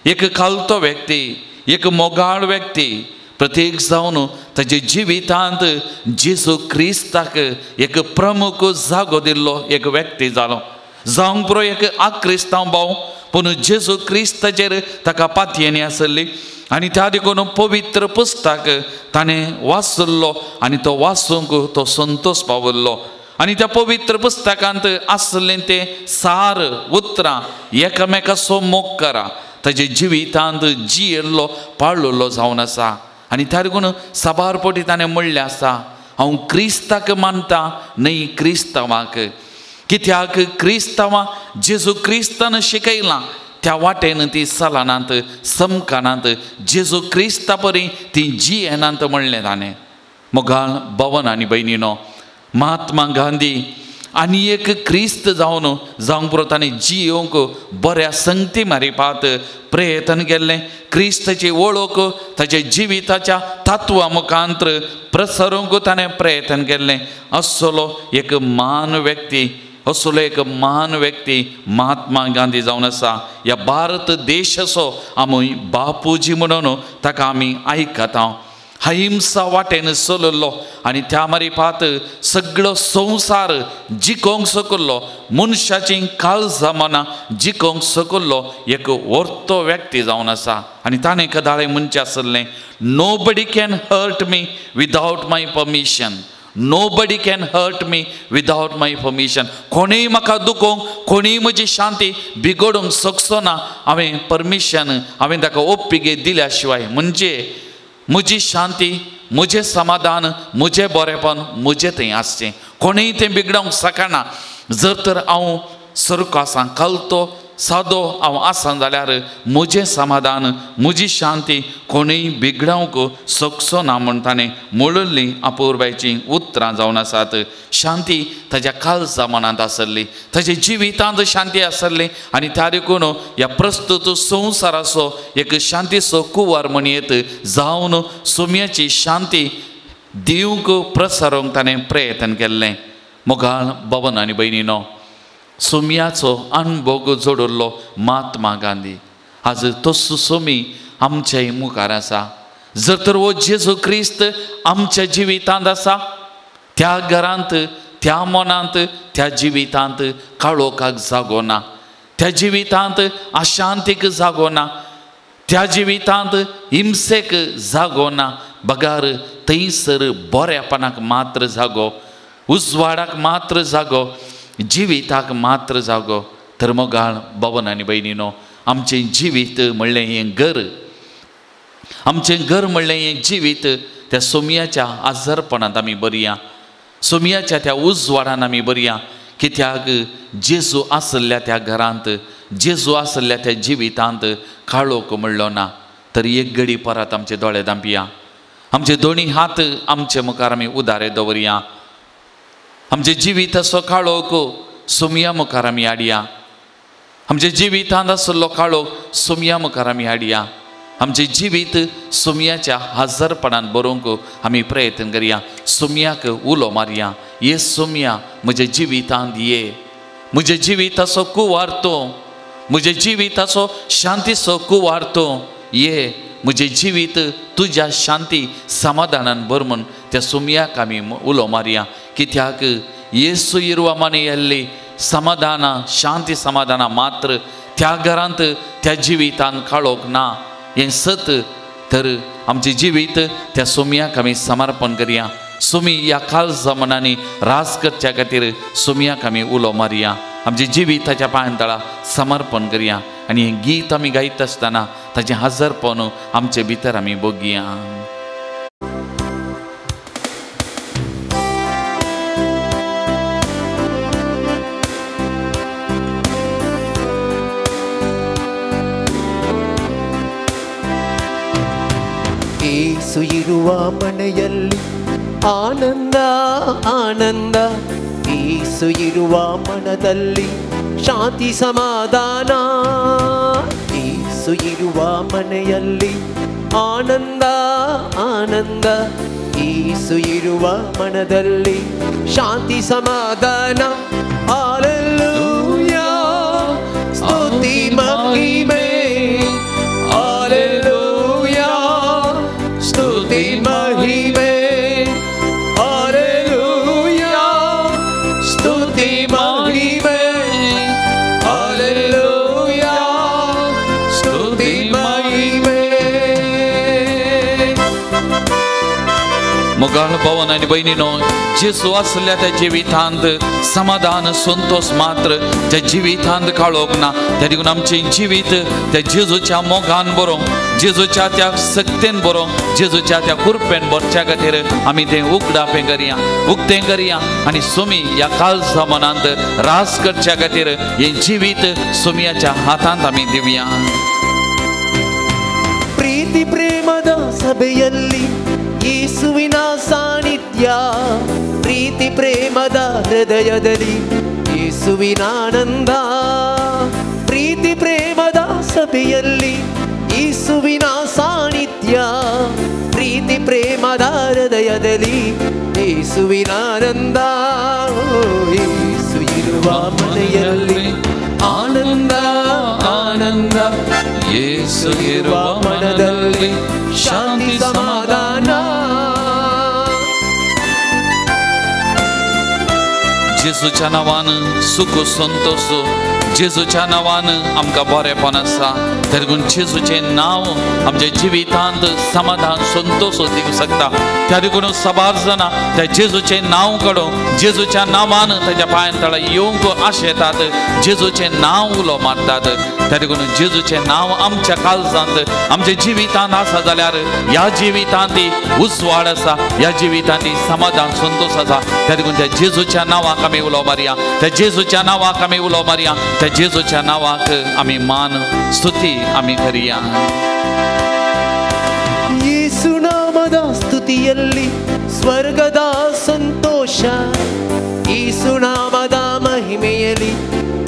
एक खालतो व्यक्ती, एक मोगाळ व्यक्ती प्रत्येक जावन ताच्या जिवितांत जेजू क्रिस्ताक एक प्रमुख जागो दिल्लो एक व्यक्ती जालो. जावंक पुरो एक आक्रिस्तांव भाव, पूण जेजू क्रिस्ताचेर ताका पातयेणी आसली. आनी त्या देखून पवित्र पुस्तक ताणें वाचल्लो आनी तो वाचूंक तो संतोष पावल्लो. आनी त्या पवित्र पुस्तकांत आसलें तें सार उतरां एकामेकाचो मोग करा ताजे जिवितांत जियेल्लो पाळलेलो जावन आसा. आनी त्या देखून सबारपोटी ताणें म्हणलें आसा, हांव क्रिस्ताक मानता न्हय क्रिस्तांवाक. कित्याक क्रिस्तांवां जेजू क्रिस्तान शिकयलां त्या वाटेन ती चलनात, समकनात, जेजू क्रिस्ता परी ती जियेनात म्हणलें ताणें. मोगाळ भवन आनी बहिणीनो, महात्मा गांधी आनी एक क्रिस्त जावंक पुरो ताणें जियोंक बऱ्या संगती मारिपात प्रयत्न केल्लें. क्रिस्ताची वळख ताच्या जिविताच्या तत्वा मुखांतर प्रसरूंक ताणें प्रयत्न केल्लें. असलो एक महान व्यक्ती, असलो एक महान व्यक्ती महात्मा गांधी जावन आसा. ह्या भारत देशाचो आमी बापूजी म्हणून ताका आमी आयकता. अहिंसा वाटेन चलल्लो आनी त्या मारिपात सगळो संवसार जिखोवंक शकल्लो, मनशाची काळजां मनां जिखोवंक शकल्लो एक व्हरतो व्यक्ती जावन आसा. आनी ताणें कदाळे म्हणचें आसलें, nobody can hurt me without my permission. Nobody can hurt me without my permission. कोणीय म्हाका दुखोवंक, कोणीय म्हजी शांती बिगडोवंक शकचो ना. हांवें परमिशन, हांवें ताका ओप्पिगे दिल्या शिवाय. म्हणजे म्हजी शांती, म्हजें समाधान, म्हजें बरेपण म्हजें थंय आसचें. कोणीय तें बिगडोवंक शकना. जर तर हांव सरको आसां, खालतो सादो हांव आसा जाल्यार म्हजें समाधान म्हजी शांती कोणीय बिगडावंक शकचो ना म्हण ताणें म्हणिल्लीं अपूर्बायचीं उतरां जावन आसात. शांती ताच्या काळजा मनांत आसली, ताच्या जिवितांत शांती आसली आनी त्या देखून ह्या प्रस्तुत संवसाराचो एक शांतीचो कुंवार म्हणयत जावन सोम्याची शांती दिवंक प्रसारूंक ताणें प्रयत्न केल्लें. मोगाळ भवन आनी भयणीनो, सोम्याचो अणभव जोडिल्लो महात्मा गांधी आज तसो सोमी आमच्याय मुखार आसा. जर तर हो जेजू क्रिस्त आमच्या जिवितांत आसा, त्या घरांत, त्या मनांत, त्या जिवितांत काळोखाक जागो ना, त्या जिवितांत अशांतीक जागो ना, त्या जिवितांत हिंसेक जागो ना. बगार थंयसर बरेपणाक मात्र जागो, उजवाडाक मात्र जागो, जिविताक मात्र जागो. तर मोगाळ भवन आनी भयणीनो, आमचें जिवीत म्हणलें हें घर, आमचें घर म्हणलें हें जिवीत त्या सोम्याच्या आजारपणांत आमी बरी या, सोम्याच्या त्या उजवाडान आमी बरी या. कित्याक जेजू आसल्या त्या घरांत, जेजू आसल्या त्या जिवितांत काळोख म्हणलो ना. तर एक घडी परत आमचे दोळे धांपया, आमचे दोनी हात आमचे मुखार आमी उदारे दवरया. आमचे जिविताचो काळोख सोम्या मुखार आमी हाडया, आमच्या जिवितांत आसलो काळोख सोम्या मुखार आमी हाडया. आमचे जिवीत सोम्याच्या हजरपणान बरोवंक आमी प्रयत्न करया. सोम्याक उलो मारया, ये सोम्या म्हज्या जिवितांत ये, म्हज्या जिविताचो कुंवार तूं, म्हज्या जिविताचो शांतीचो कुंवार तूं ये. म्हजें जिवीत तुज्या शांती समाधानान भर म्हूण त्या सोम्याक आमी उलो मारया. कित्याक येसू इरवामाने येल्ली समाधाना, शांती समाधाना मात्र त्या घरांत, त्या जिवितांत काळोख ना हें सत. तर आमचें जिवीत त्या सोम्याक आमी समर्पण करया. सोमी ह्या काळजा मनांनी रास करच्या खातीर सोम्याक आमी उलो मारया, आमच्या जिविताच्या पांयतळा समर्पण करया. आनी हें गीत आमी गायत आसतना ताचें हजरपण आमचे भितर आमी भोगया. ಯೇಸು ಇರುವ ಮನೆಯಲ್ಲಿ ಆನಂದ ಆನಂದ, ಯೇಸು ಇರುವ ಮನದಲ್ಲಿ ಶಾಂತಿ ಸಮಾಧಾನ. ಯೇಸು ಇರುವ ಮನೆಯಲ್ಲಿ ಆನಂದ ಆನಂದ, ಯೇಸು ಇರುವ ಮನದಲ್ಲಿ ಶಾಂತಿ ಸಮಾಧಾನ. ಹಲ್ಲೆಲೂಯಾ, ಸ್ತುತಿ ಮಹಿಮೆ, ಹಲ್ಲೆಲೂಯಾ, ಸ್ತುತಿ ಮಹಿಮೆ, ಹಲ್ಲೆಲೂಯಾ, ಸ್ತುತಿ ಮಹಿಮೆ, ಹಲ್ಲೆಲೂಯಾ, ಸ್ತುತಿ ಮಹಿಮೆ. मोगाळ भवन आनी भयणीनो, जेजू आसल्या त्या जिवितांत समाधान संतोष मात्र त्या जिवितांत काळोख ना. त्या देखून आमचें जिवीत त्या जेजूच्या मोगान बरोवंक, जेजूच्या त्या सक्तेन बरोवंक, जेजूच्या त्या कुरपेन भरच्या खातीर आमी तें उगडापें करया, उक्तें करया. आनी सोमी ह्या काळजा मनांत रास करच्या खातीर हें जिवीत सोम्याच्या हातांत आमी दिवया. ಪ್ರೀತಿ ಪ್ರೇಮದ ಸಭೆಯಲ್ಲಿ ಯೇಸುವಿನ ಸಾನ್ನಿಧ್ಯ, ಪ್ರೀತಿ ಪ್ರೇಮದ ಹೃದಯದಲ್ಲಿ ಯೇಸುವಿನ ಆನಂದ. ಪ್ರೀತಿ ಪ್ರೇಮದ ಸಭೆಯಲ್ಲಿ ಯೇಸುವಿನ ಸಾನ್ನಿಧ್ಯ, ಪ್ರೀತಿ ಪ್ರೇಮದ ಹೃದಯದಲ್ಲಿ ಯೇಸುವಿನ ಆನಂದ. ಯೇಸು ಇರುವ ಮನೆಯಲ್ಲಿ ಆನಂದ ಆನಂದ, ಯೇಸು ಇರುವ ಮನದಲ್ಲಿ ಶಾಂತಿ ಸಮಾಧಾನ. जेजूच्या नांवान सुख संतोष, जेजूच्या नांवान आमकां बरेपण आसा. त्या देखून जेजूचें नांव आमच्या जिवितांत समाधान संतोष दिवंक शकता. त्या देखून सबार जाणां त्या जेजूचें नांव काडून जेजूच्या नांवान ताच्या पांयतळा येवंक आशेतात, जेजूचें नांव उलो मारतात. त्या देखून जेजूचें नांव आमच्या काळजांत, आमच्या जिवितांत आसा जाल्यार ह्या जिवितांत उजवाड आसा, ह्या जिवितांत समाधान संतोष आसा. त्या देखून त्या जेजूच्या नांवाक आमी उलो मारया, त्या जेजूच्या नांवाक आमी उलो मारया, त्या आमच्या जेजूच्या नावाक आमी मान स्तुती आमी करिया. ಯೇಸು ನಾಮದ ಸ್ತುತಿಯಲ್ಲಿ ಸ್ವರ್ಗದ ಸಂತೋಷ, ಯೇಸು ನಾಮದ ಮಹಿಮೆಯಲ್ಲಿ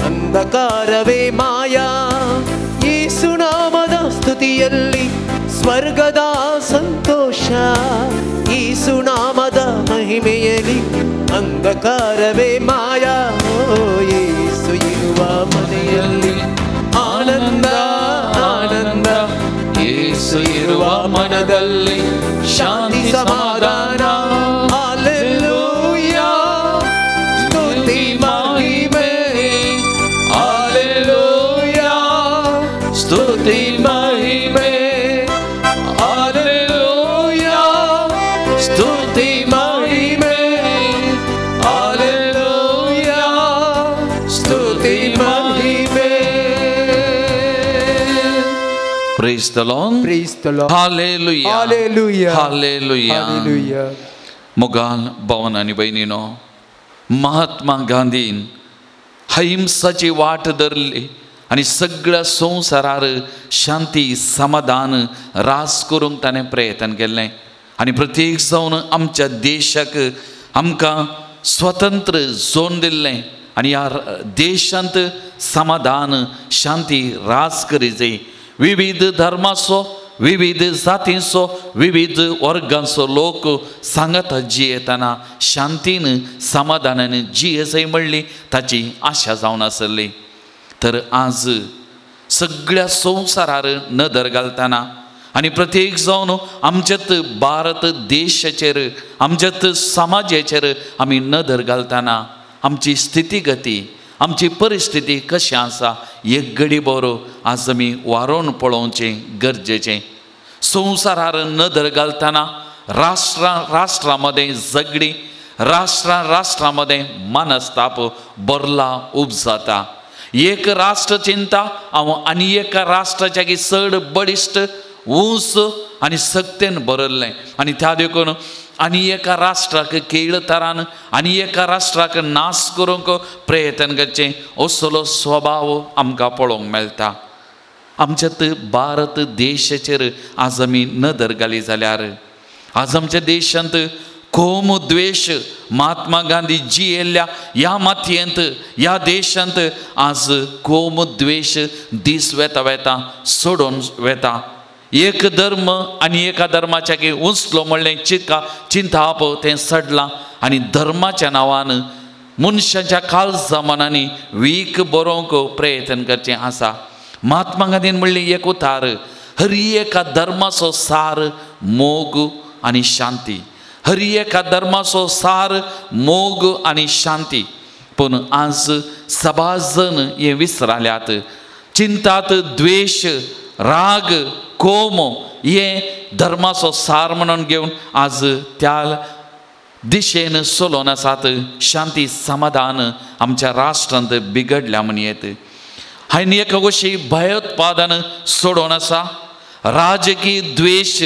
ಅಂಧಕಾರವೇ ಮಾಯ. ಯೇಸು ನಾಮದ ಸ್ತುತಿಯಲ್ಲಿ ಸ್ವರ್ಗದ ಸಂತೋಷ, ಯೇಸು ನಾಮದ ಮಹಿಮೆಯಲ್ಲಿ ಅಂಧಕಾರವೇ ಮಾಯ. ಓ ಯೇಸು ಇರುವ ಮನೆಯಲ್ಲಿ ಆನಂದ ಆನಂದ, ಯೇಸು ಇರುವ ಮನದಲ್ಲಿ ಶಾಂತಿ ಸಮಾಧಾನ. ಹಲ್ಲೆಲೂಯಾ ಸ್ತುತಿ ಮಹಿಮೆ, ಹಲ್ಲೆಲೂಯಾ ಸ್ತುತಿ ಮಹಿಮೆ, ಹಲ್ಲೆಲೂಯಾ ಸ್ತುತಿ ಮಹಿಮೆ, ಹಲ್ಲೆಲೂಯಾ ಸ್ತುತಿ ಮಹಿಮೆ. Praise the Lord. Praise the Lord. Hallelujah. Hallelujah. Hallelujah. Hallelujah. मुगाल भावन आणि बहिणीनो, महात्मा गांधीन अहिंसाची वाट धरली आणि सगळ्या संवसारार शांती समाधान रास करूंक ताणें प्रयत्न केले. आणि प्रत्येक जावन आमच्या देशाक आमकां स्वतंत्र जोन दिल्लें आणि ह्या देशांत समाधान शांती रास करी जाय. विविध धर्माचो, विविध जातींचो, विविध वर्गांचो लोक सांगत जियेतना शांतीन समाधानान जिये जाय म्हणली ताची आशा जावन आसली. तर आज सगळ्या संवसारार नदर घालतना आणि प्रत्येक जावन आमच्यात भारत देशाचेर आमच्यात समाजाचेर आमी नदर घालतना आमची स्थितीगती आमची परिस्थिती कशी आसा एक घडी बरो आज आमी वारोवन पळोवचें गरजेचें. संवसारार नदर घालतना राष्ट्रांमध्ये झगडी, राष्ट्रांमध्ये मनस्ताप बरला उपजाता. एक राष्ट्र चिंता हांव आनी एका राष्ट्राच्या चड बळिश्ट ऊंच आनी सक्तेन बरयल्लें आनी त्या देखून आनी एका राष्ट्राक केळ तरान आनी एका राष्ट्राक नाश करूंक प्रयत्न करचें असलो स्वभाव आमकां पळोवंक मेळटा. आमच्यात भारत देशाचेर आज आमी नदर घाली जाल्यार आज आमच्या देशांत कोम द्वेष महात्मा गांधी जियेल्ल्या ह्या मातयेंत ह्या देशांत आज कोम द्वेष दीस वेता वेता सोडून वेता. एक धर्म आनी एका धर्माच्या उंचलो म्हणलें चिंताप तें सडलां आनी धर्माच्या नांवान मनशाच्या काळ जमानांनी वीक बरोवंक प्रयत्न करचें आसा. महात्मा गांधीन म्हणलें एक उतार, हरी एका धर्माचो सार मोग आनी शांती. हरी एका धर्माचो सार मोग आनी शांती. पूण आज सबाज जण हें विसराल्यात. चिंतात द्वेष राग कोम हे धर्माचो सार म्हणून घेवन आज त्या दिशेन चलोवन आसात. शांती समाधान आमच्या राष्ट्रांत बिगडल्या म्हणयेत. हांवें एक अशी भयोत्पादन सोडून आसा. राजकीय द्वेष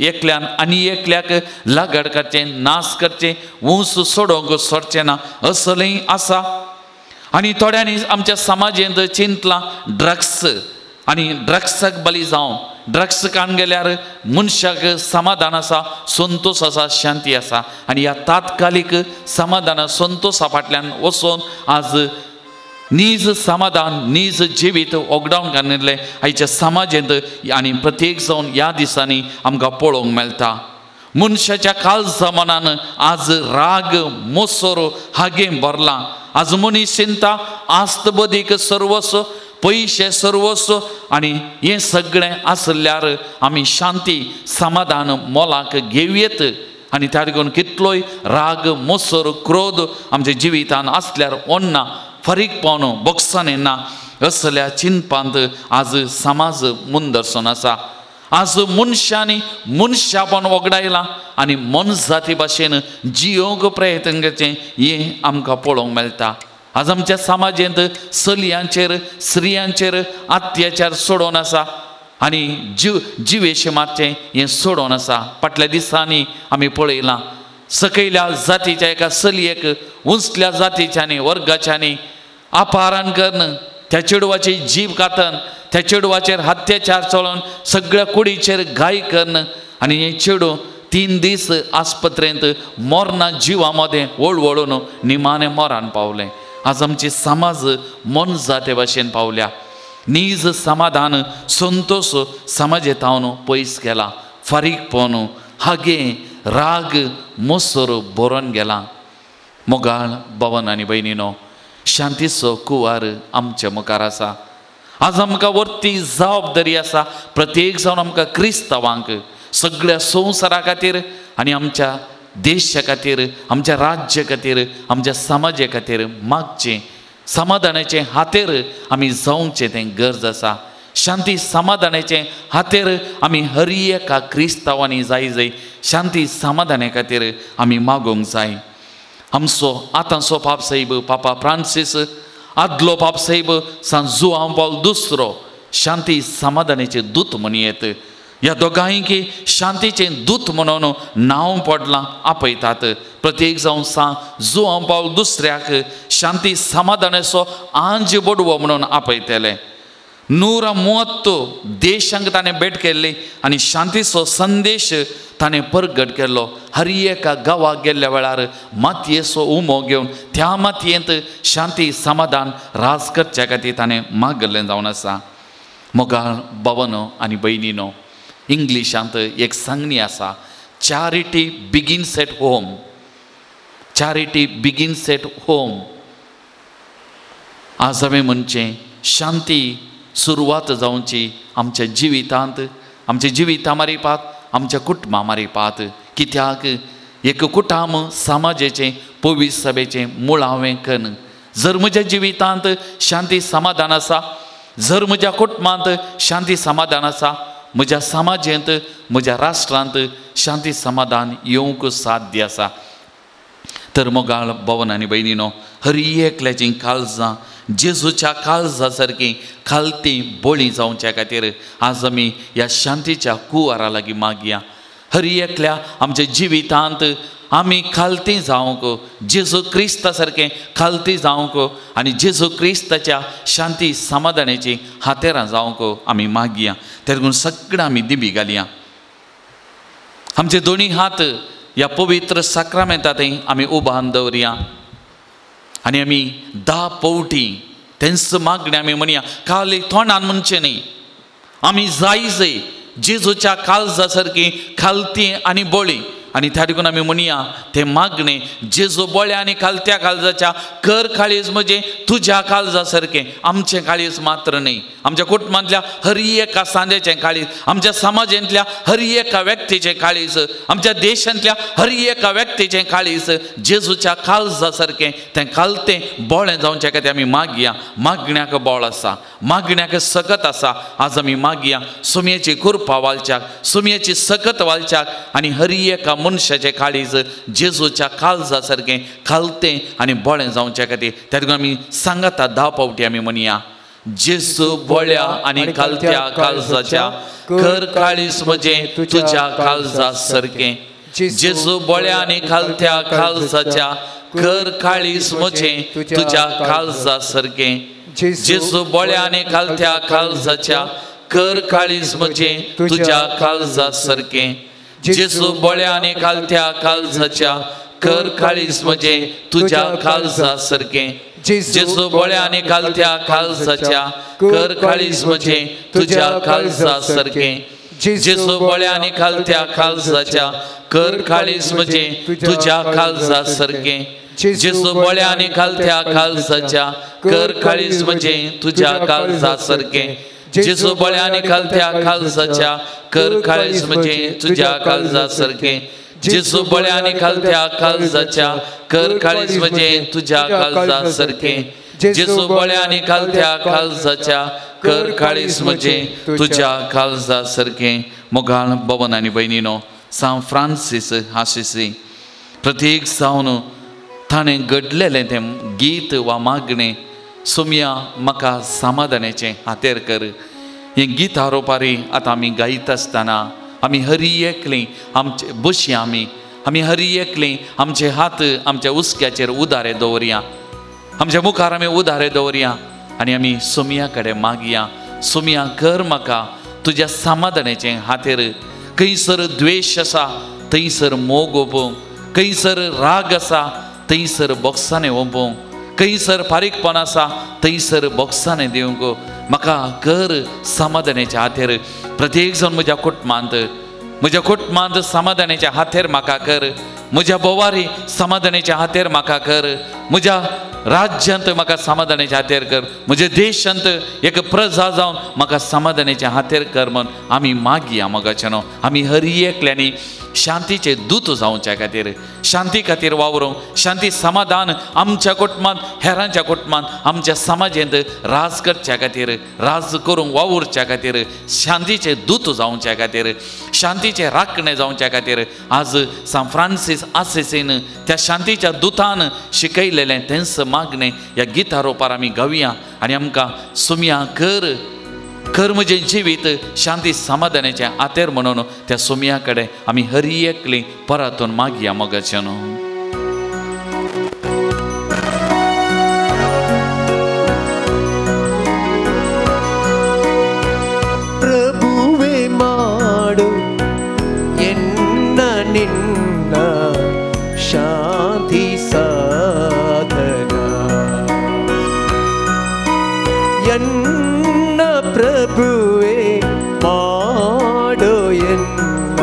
एकल्यान आनी एकल्याक लागड करचें नाश करचें ऊंच सोडोवंक सोडचें ना असलेंय आसा. आनी थोड्यांनी आमच्या समाजांत चिंतलां ड्रग्स आनी ड्रग्साक बली जावं. ड्रग्स खावन गेल्यार मनशाक समाधान आसा, संतोष आसा, शांती आसा. आनी ह्या तात्कालीक समाधान संतोषा फाटल्यान वचून आज नीज समाधान नीज जिवीत वगडावन घालिल्लें आयच्या समाजांत आनी प्रत्येक जावन ह्या दिसांनी आमकां पळोवंक मेळटा. मनशाच्या काळ जमानान आज राग मोसोर हागें भरला. आज मनीस चिंता आस्त बदीक सर्वस्व पयशे सर्वस्व आनी हें सगळें आसल्यार आमी शांती समाधान मोलाक घेवयेत. आनी त्या देखून कितलोय राग मोसोर क्रोध आमच्या जिवितान आसल्यार ओन्ना फरीक पावन बोगसान येना असल्या चिंतपांत आज समाज मुंदरसून आसा. आज मनशांनी मनशापण वगडायलां आनी मन जाती भाशेन जियोंक प्रयत्न करचें हें आमकां पळोवंक मेळटा. आज आमच्या समाजांत चलयांचेर स्त्रियांचेर अत्याचार सोडून आसा आनी जिवेश मारचें हें सोडून आसा. फाटल्या दिसांनी आमी पळयलां सकयल्या जातीच्या एका चलयेक उंचल्या जातीच्यांनी वर्गाच्यांनी अपहरण करून त्या चेडवाची जीव कातन, त्या चेडवाचेर अत्याचार चलोवन सगळ्या कुडीचेर घाय करण आनी हे चेडू 3 दीस आस्पत्रेंत मोरना जिवा मदें वळवळून निमाणें मोरान पावलें. आज आमची समाज मन जाते भाशेन पावल्या. नीज समाधान संतोष समाजेतावन पयस गेला. फारीकपण, हागे, राग, मोसोर बरोवन गेला. मोगाळ भवन आनी भयणीनो, शांतीचो कुवार आमच्या मुखार आसा. आज आमकां वर्ती जबाबदारी आसा प्रत्येक जावन आमकां क्रिस्तांवांक सगळ्या संवसारा खातीर आनी आमच्या देशा खातीर, आमच्या राज्या खातीर, आमच्या समाजा खातीर मागचें समाधानाचे हातेर आमी जावचें तें गरज आसा. शांती समाधानाचे हातेर आमी हर एका क्रिस्तांवांनी जाय शांती समाधाना खातीर आमी मागोवंक जाय. आमचो आतांचो पाप साहेब पापा फ्रांसीस, आदलो पाप साहेब सान जुआंव पॉल II शांती समाधानाचे दूत म्हणून येत. ह्या दोगांयकी शांतीचे दूत म्हणून नांव पडलां आपयतात. प्रत्येक जावन जुआंव पॉल II शांती समाधानाचो आंज बडवो म्हणून आपयतले. 130 देशांक ताणें भेट केल्ली आनी शांतीचो संदेश ताणें प्रगट केल्लो. हर एका गांवाक गेल्ल्या वेळार मातयेचो उमो घेवन त्या मातयेंत शांती समाधान राज करच्या खातीर ताणें मागल्लें जावन आसा. मोगाळ भावनो आनी भयणीनो, इंग्लिशांत एक सांगणी आसा, charity begins at home. Charity begins at home. आज हांवें म्हणचें शांती सुरवात जावची आमच्या जिवितांत, आमच्या जिविता मारिपात, आमच्या कुटुंबा मारिपात. कित्याक एक कुटुंब समाजाचें पवित्र सभेचें मुळावें कण. जर म्हज्या जिवितांत शांती समाधान आसा, जर म्हज्या कुटुंबांत शांती समाधान आसा, म्हज्या समाजांत, म्हज्या राष्ट्रांत शांती समाधान येवंक साध्य आसा. तर मोगाळ भवन आनी भयणीनो, हर एकल्याची काळजां जेजूच्या काळजा सारकी खालती बोळी जावच्या खातीर आज आमी ह्या शांतीच्या कुवारा लागीं मागया. हर एकल्या आमच्या जिवितांत आमी खालती जावंक, जेजू क्रिस्ता सारकें खालती जावंक आनी जेजू क्रिस्ताच्या शांती समाधानाची हातेरां जावंक आमी मागया. तें लागून सगळें आमी दिबी घालया. आमचे दोनी हात ह्या पवित्र साक्रामेंतांत आमी उबारून दवरया आनी आमी 10 पावटी तेंच मागणें आमी म्हणया. खाली तोंडान म्हणचें न्ही, आमी जाय जेजूच्या काळजा सारकी खालती आनी बोळी. आनी त्या देखून आमी म्हणया तें मागणें, जेजू बोळ्या आनी खालत्या काळजाच्या कर काळीज म्हणजे तुज्या काळजा सारकें. आमचें काळीज मात्र न्ही, आमच्या कुटुंबांतल्या हर एका सांद्याचें काळीज, आमच्या समाजांतल्या हर एका व्यक्तीचें काळीज, आमच्या देशांतल्या हर एका व्यक्तीचें काळीज जेजूच्या काळजा सारकें तें खालतें बोळें जावचें खातीर आमी मागया. मागण्याक बोळ आसा, मागण्याक सकत आसा. आज आमी मागया सुमयेची कृपा वालच्याक, सुमयेची सकत वालच्याक आनी हर एका मनशाचें काळीज जेजूच्या काळजा सारकें खालतें आनी बोळें जावच्या खातीर. त्या देखून आमी सांगाता 10 पावटी आमी म्हणया. जेजू बोळ्या आनी खालत्या काळजाच्या कर काळीज म्हजे तुज्या काळजा सारकें. जेजू बोळ्या आनी खालत्या काळजाच्या कर काळीज म्हजे तुज्या काळजा सारकें. जेजू बोळ्या आनी खालत्या काळजाच्या कर काळीज म्हजे तुज्या काळजा सारकें. जेजू बोळ्या आनी खालत्या काळजाच्या कर काळीज म्हजे तुज्या काळजा सारकें. जेजू बोळ्या आनी खालत्या काळजाच्या कर काळीज म्हजे तुज्या काळजा सारकें. जेजू बोळ्या आनी खालत्या काळजाच्या कर काळीज म्हजे तुज्या काळजा सारकें. जेजू बोळ्या आनी खालत्या काळजाच्या कर काळीज म्हजे तुज्या काळजा सारकें. जेजू बोळ्या आनी खालत्या काळजाच्या कर काळीज म्हजे तुज्या काळजा सारकें. जेजू बोळ्या आनी खालत्या काळजाच्या कर काळीज म्हजे तुज्या काळजा सारकें. जेजू बोळ्या आनी खालत्या काळजाच्या कर काळीज म्हजे तुज्या काळजा सारकें. मोगाळ भवन आनी भयणीनो, सान फ्रांसीस हासिसी प्रत्येक जावन ताणें घडलेलें तें गीत वा मागणें सुमया म्हाका समाधानाचें हातेर कर. हें गीत आरोपारी आतां आमी गायत आसतना आमी हर एकलीं आमचे बशी आमी हर एकलीं आमचे हात आमच्या उस्क्याचेर उदारे दवरया, आमच्या मुखार आमी उदारे दवरया आनी आमी सोमया कडेन मागया, सोमया कर म्हाका तुज्या समाधानाचें हातेर. खंयसर द्वेश आसा थंयसर मोग ओपोवंक, खंयसर राग आसा थंयसर बोगसाणें ओपोवंक, खंयसर फारीकपण आसा थंयसर बोगसाणें दिवंक म्हाका कर समाधानाच्या हातेर. प्रत्येक जण म्हज्या कुटुंबांत समाधानाच्या हातेर म्हाका कर, म्हज्या बोवारी समाधानाच्या हातेर म्हाका कर, म्हज्या राज्यांत म्हाका समाधानाच्या हातेर कर, म्हज्या देशांत एक प्रजा जावन म्हाका समाधानाच्या हातेर कर म्हण आमी मागया. मोगाचेनो आमी हर एकल्यांनी शांतीचे दूत जावच्या खातीर, शांती खातीर वावरूंक, शांती समाधान आमच्या कुटुंबांत, हेरांच्या कुटुंबांत, आमच्या समाजांत राज करच्या खातीर, राज करूंक वावुरच्या खातीर, शांतीचे दूत जावच्या खातीर, शांतीचे राखणे जावच्या खातीर आज सान फ्रांसीस आसेसीन त्या शांतीच्या दुतान शिकयलेलें तेंच मागणें ह्या गिता रोपार आमी गावया. आनी आमकां सोमया कर म्हजें जिवीत शांती समाधानाच्या हातेर म्हणून त्या सोमया कडेन आमी हर एकली परतून मागया. मोगाचेनो ಪ್ರಭುವೆ ಮಾಡು ಎನ್ನ ನಿನ್ನ ಶಾಂತಿ ಸಾಧನ, ಎನ್ನ ಪ್ರಭುವೆ ಮಾಡು ಎನ್ನ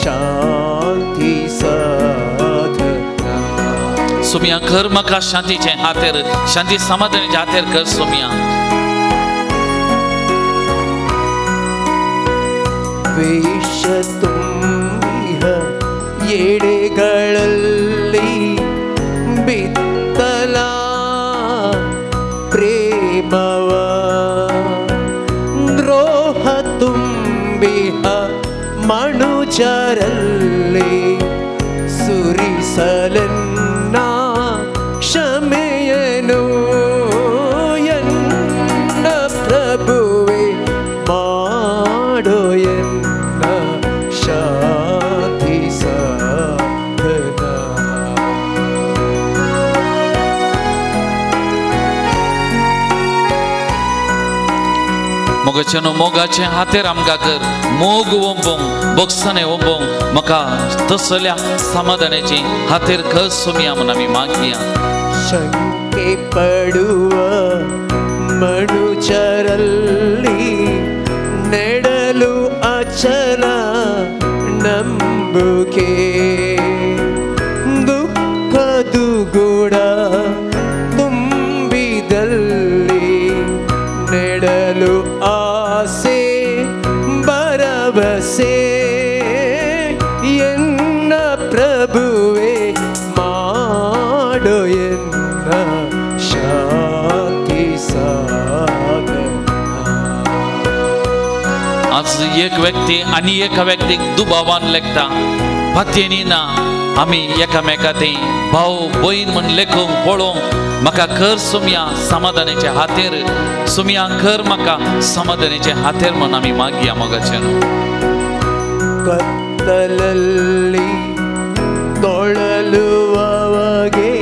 ಶಾಂತಿ ಸಾಧನ. सोमया कर म्हाका शांतीचे हातेर, शांती समाधानाच्या हातेर कर सोमया. ದ್ವೇಷ ತುಂಬಿಹ ಎಡೆಗಳಲ್ಲಿ ಬಿತ್ತಲ ಪ್ರೇಮವ, ದ್ರೋಹ ತುಂಬಿಹ ಮನುಜರಲ್ಲಿ ಸುರಿಸಲೆನ್ನ ಕ್ಷಮೆಯನು, ಎನ್ನ ಪ್ರಭುವೆ ಮಾಡೋ ಎನ್ನ ಶಾಂತಿ ಸಾಧನ. मोगाचेनो मोगाचे हातेर आमकां कर, मोग ओंपोवंक, बोगसाणें ओंपोवंक म्हाका तसल्या समाधानाची हातेर कर सोमया म्हूण आमी मागया. ಶಂಕೆ ಪಡುವ ಮನುಜರಲ್ಲಿ ನೆಡಲು ಅಚಲ ನಂಬುಕೆ, ದುಃಖ ದುಗುಡ ತುಂಬಿದಲ್ಲಿ ನೆಡಲು ಆಸೆ ಭರವಸೆ, ಎನ್ನ ಪ್ರಭುವೆ ಮಾಡೋ ಎನ್ನ ಶಾಂತಿ ಸಾಧನ. आज एक व्यक्ती आनी एका व्यक्तीक दुबावान लेखता, पातयेनी ना आमी एकामेकांती भाव भयण म्हण लेखूंक पळोवंक म्हाका कर सोमया समाधानाच्या हातेर. सोमया कर म्हाका समाधानाच्या हातेर म्हण आमी मागया. मोगाचेनो ಕತ್ತಲಲ್ಲಿ ತೊಳಲುವವಗೆ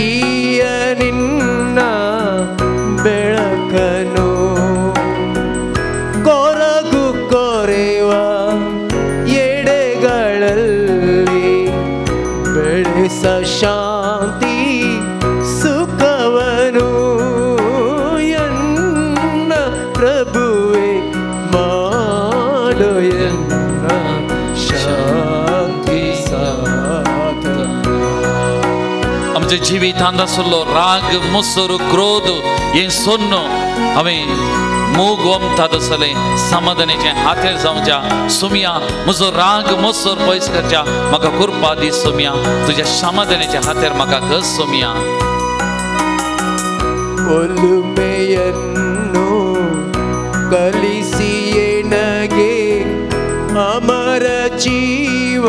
ಈಯ ನಿನ್ನ ಬೆಳಕನು, ಕೊರಗು ಕೊರೆವ ಎಡೆಗಳಲ್ಲಿ ಬೆಳೆಸ ಶಾಂತಿ ಸುಖವನು, ಎನ್ನ ಪ್ರಭುವೆ ಮಾಡೋ ಎನ್ನ ಶಾಂತಿ ಸಾಧನ. आमच्या जिवितांत आसलो राग, मोसोर, क्रोध हे सोडून हांवें मोग ओमतात आसलें समाधानाचे हातेर जावच्या. सोमया म्हजो राग मोसोर पयस करच्या म्हाका कृपा दी सोमया, तुज्या समाधानाच्या हातेर म्हाका कर सोमया. ಒಲುಮೆಯನ್ನು ಕಲಿಸಿ ಎನಗೆ ಅಮರ ಜೀವ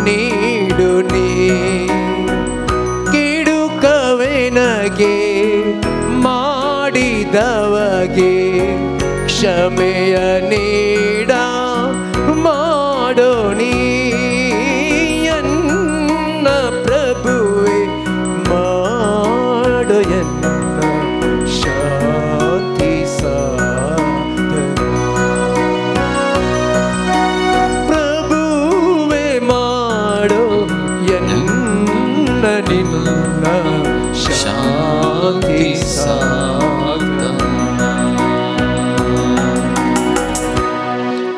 ನೀಡು ನೀ, ಕಿಡುಕವೆನಗೆ ಮಾಡಿದವಗೆ ಕ್ಷಮೆಯ ನೀಡ ಮಾಡೋ ನೀ, ಎನ್ನ ಪ್ರಭುವೆ ಮಾಡೋ ಎನ್ನ निन्न शांती सागता.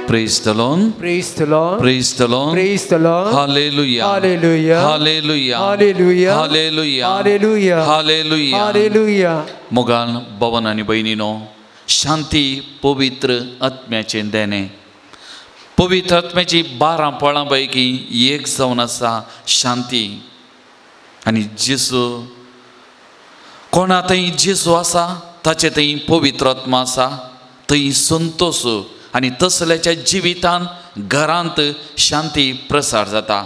Praise the Lord. Praise the Lord. Praise the Lord. Praise the Lord. Hallelujah. Hallelujah. Hallelujah. Hallelujah. Hallelujah. Hallelujah. Hallelujah. Hallelujah. मोगाल भवन आणि बहिणीनो, शांती पवित्र आत्म्याचे देणे. पवित्र आत्म्याची 12 फळांपैकी एक जावन आसा शांती. आणि जेसू कोणा थंय जेसू आसा ताचे थंय पवित्र आत्मा आसा, थंय संतोष आणि तसल्याच्या जिवितान घरांत शांती प्रसार जाता.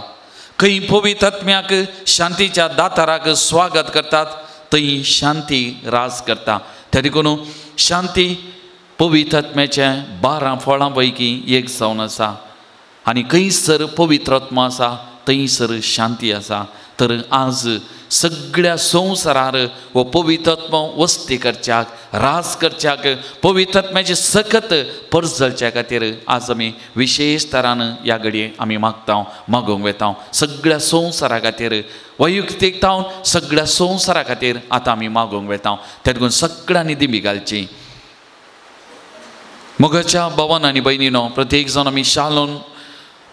खंय पवित्र आत्म्याक शांतीच्या दाताराक स्वागत करतात, थंय शांती राज करता. त्या देखून शांती पवित्र आत्म्याच्या 12 फळांपैकी एक जावन आसा. आणि खंयसर पवित्र आत्मा आसा थंयसर शांती आसा. तर आज सगळ्या संवसारार हो पवित्र आत्मा वस्ती करच्याक, राज करच्याक, पवित्र आत्म्याचे सकत परजळच्या खातीर आज आमी विशेष तरान ह्या घडये आमी मागोवंक वेता. सगळ्या संवसारा खातीर वैयक्तीक जावन सगळ्या संवसारा खातीर आतां आमी मागोवंक वेता. त्या देखून सगळ्यांनी दिमी घालची. मोगाच्या भावान आनी भयणीनो, प्रत्येक जाण आमी शालोम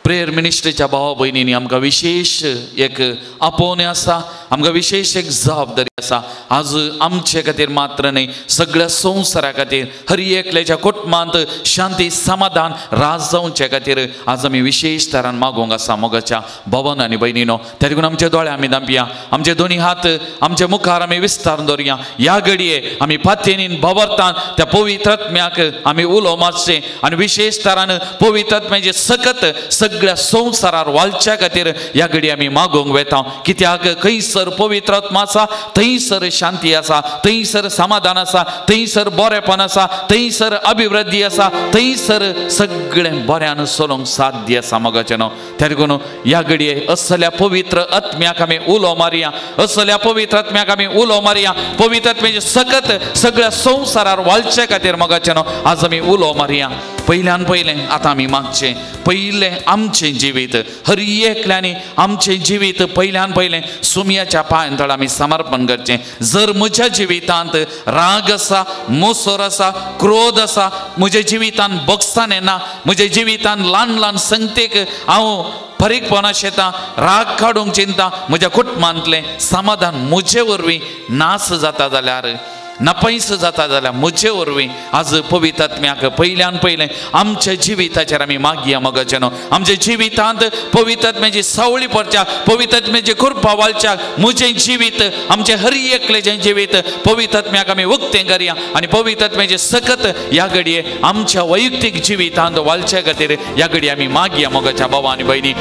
प्रेयर मिनिस्ट्रीच्या भावा भयणींनी आमकां विशेष एक आपोवणें आसा, आमकां विशेष एक जबाबदारी आसा. आज आमचे खातीर मात्र न्ही, सगळ्या संवसारा खातीर हर एकल्याच्या कुटुंबांत शांती समाधान राज जावचे खातीर आज आमी विशेष तरान मागोवंक आसा. मोगाच्या भावान आनी भयणीनो, त्या देखून आमचे दोळे आमी धांपया, आमचे दोनी हात आमचे मुखार आमी विस्तारून दवरया. ह्या घडये आमी फातेनीन भोंवरतान त्या पवित्र आत्म्याक आमी उलो मारचें आनी विशेष तरान पवित्र आत्म्याचे सकत सगळ्या संवसारार वालच्या खातीर ह्या घडये आमी मागोवंक वेता. कित्याक खंयसर पवित्र आत्मा आसा थंयसर शांती आसा, थंयसर समाधान आसा, थंयसर बरेपण आसा, थंयसर अभिवृद्धी आसा, थंयसर सगळें बऱ्यान चलोवंक साध्य आसा. मोगाचेनो, त्या देखून ह्या घडये असल्या पवित्र आत्म्याक आमी उलो मारया, असल्या पवित्र आत्म्याक आमी उलो मारया. पवित्र आत्म्याचे सकत सगळ्या संवसारार वालचे खातीर मोगाचेनो आज आमी उलो मारया. पयल्यान पयलें आतां आमी मागचें, पयलें आमचें जिवीत हर एकल्यानी आमचें जिवीत पयल्यान पयलें सुमयाच्या पांयांतळ आमी समर्पण करचें. जर म्हज्या जिवितांत राग आसा, मोसोर आसा, क्रोध आसा, म्हज्या जिवितांत बगसाण येना, म्हज्या जिवितांत ल्हान ल्हान संगतेक हांव फरीकपणा शेतां, राग काडूंक चिंता, म्हज्या कुटुंबांतलें समाधान म्हजे वरवीं नास जाता जाल्यार, नपयस जाता जाल्यार म्हजे वरवीं आज पवित्र आत्म्याक पयल्यान पयलें आमच्या जिविताचेर आमी मागया. मोगाचेनो, आमच्या जिवितांत पवित्र आत्म्याची सावळी पडच्याक, पवित्र आत्म्याची कृपा वालच्याक, म्हजें जिवीत आमचें हर एकल्याचें जिवीत पवित्र आत्म्याक आमी उक्तें करया. आनी पवित्र आत्म्याचे सकत ह्या घडये आमच्या वैयक्तीक जिवितांत वालचे खातीर ह्या घडये आमी मागया. मोगाच्या भावा आनी भयणी,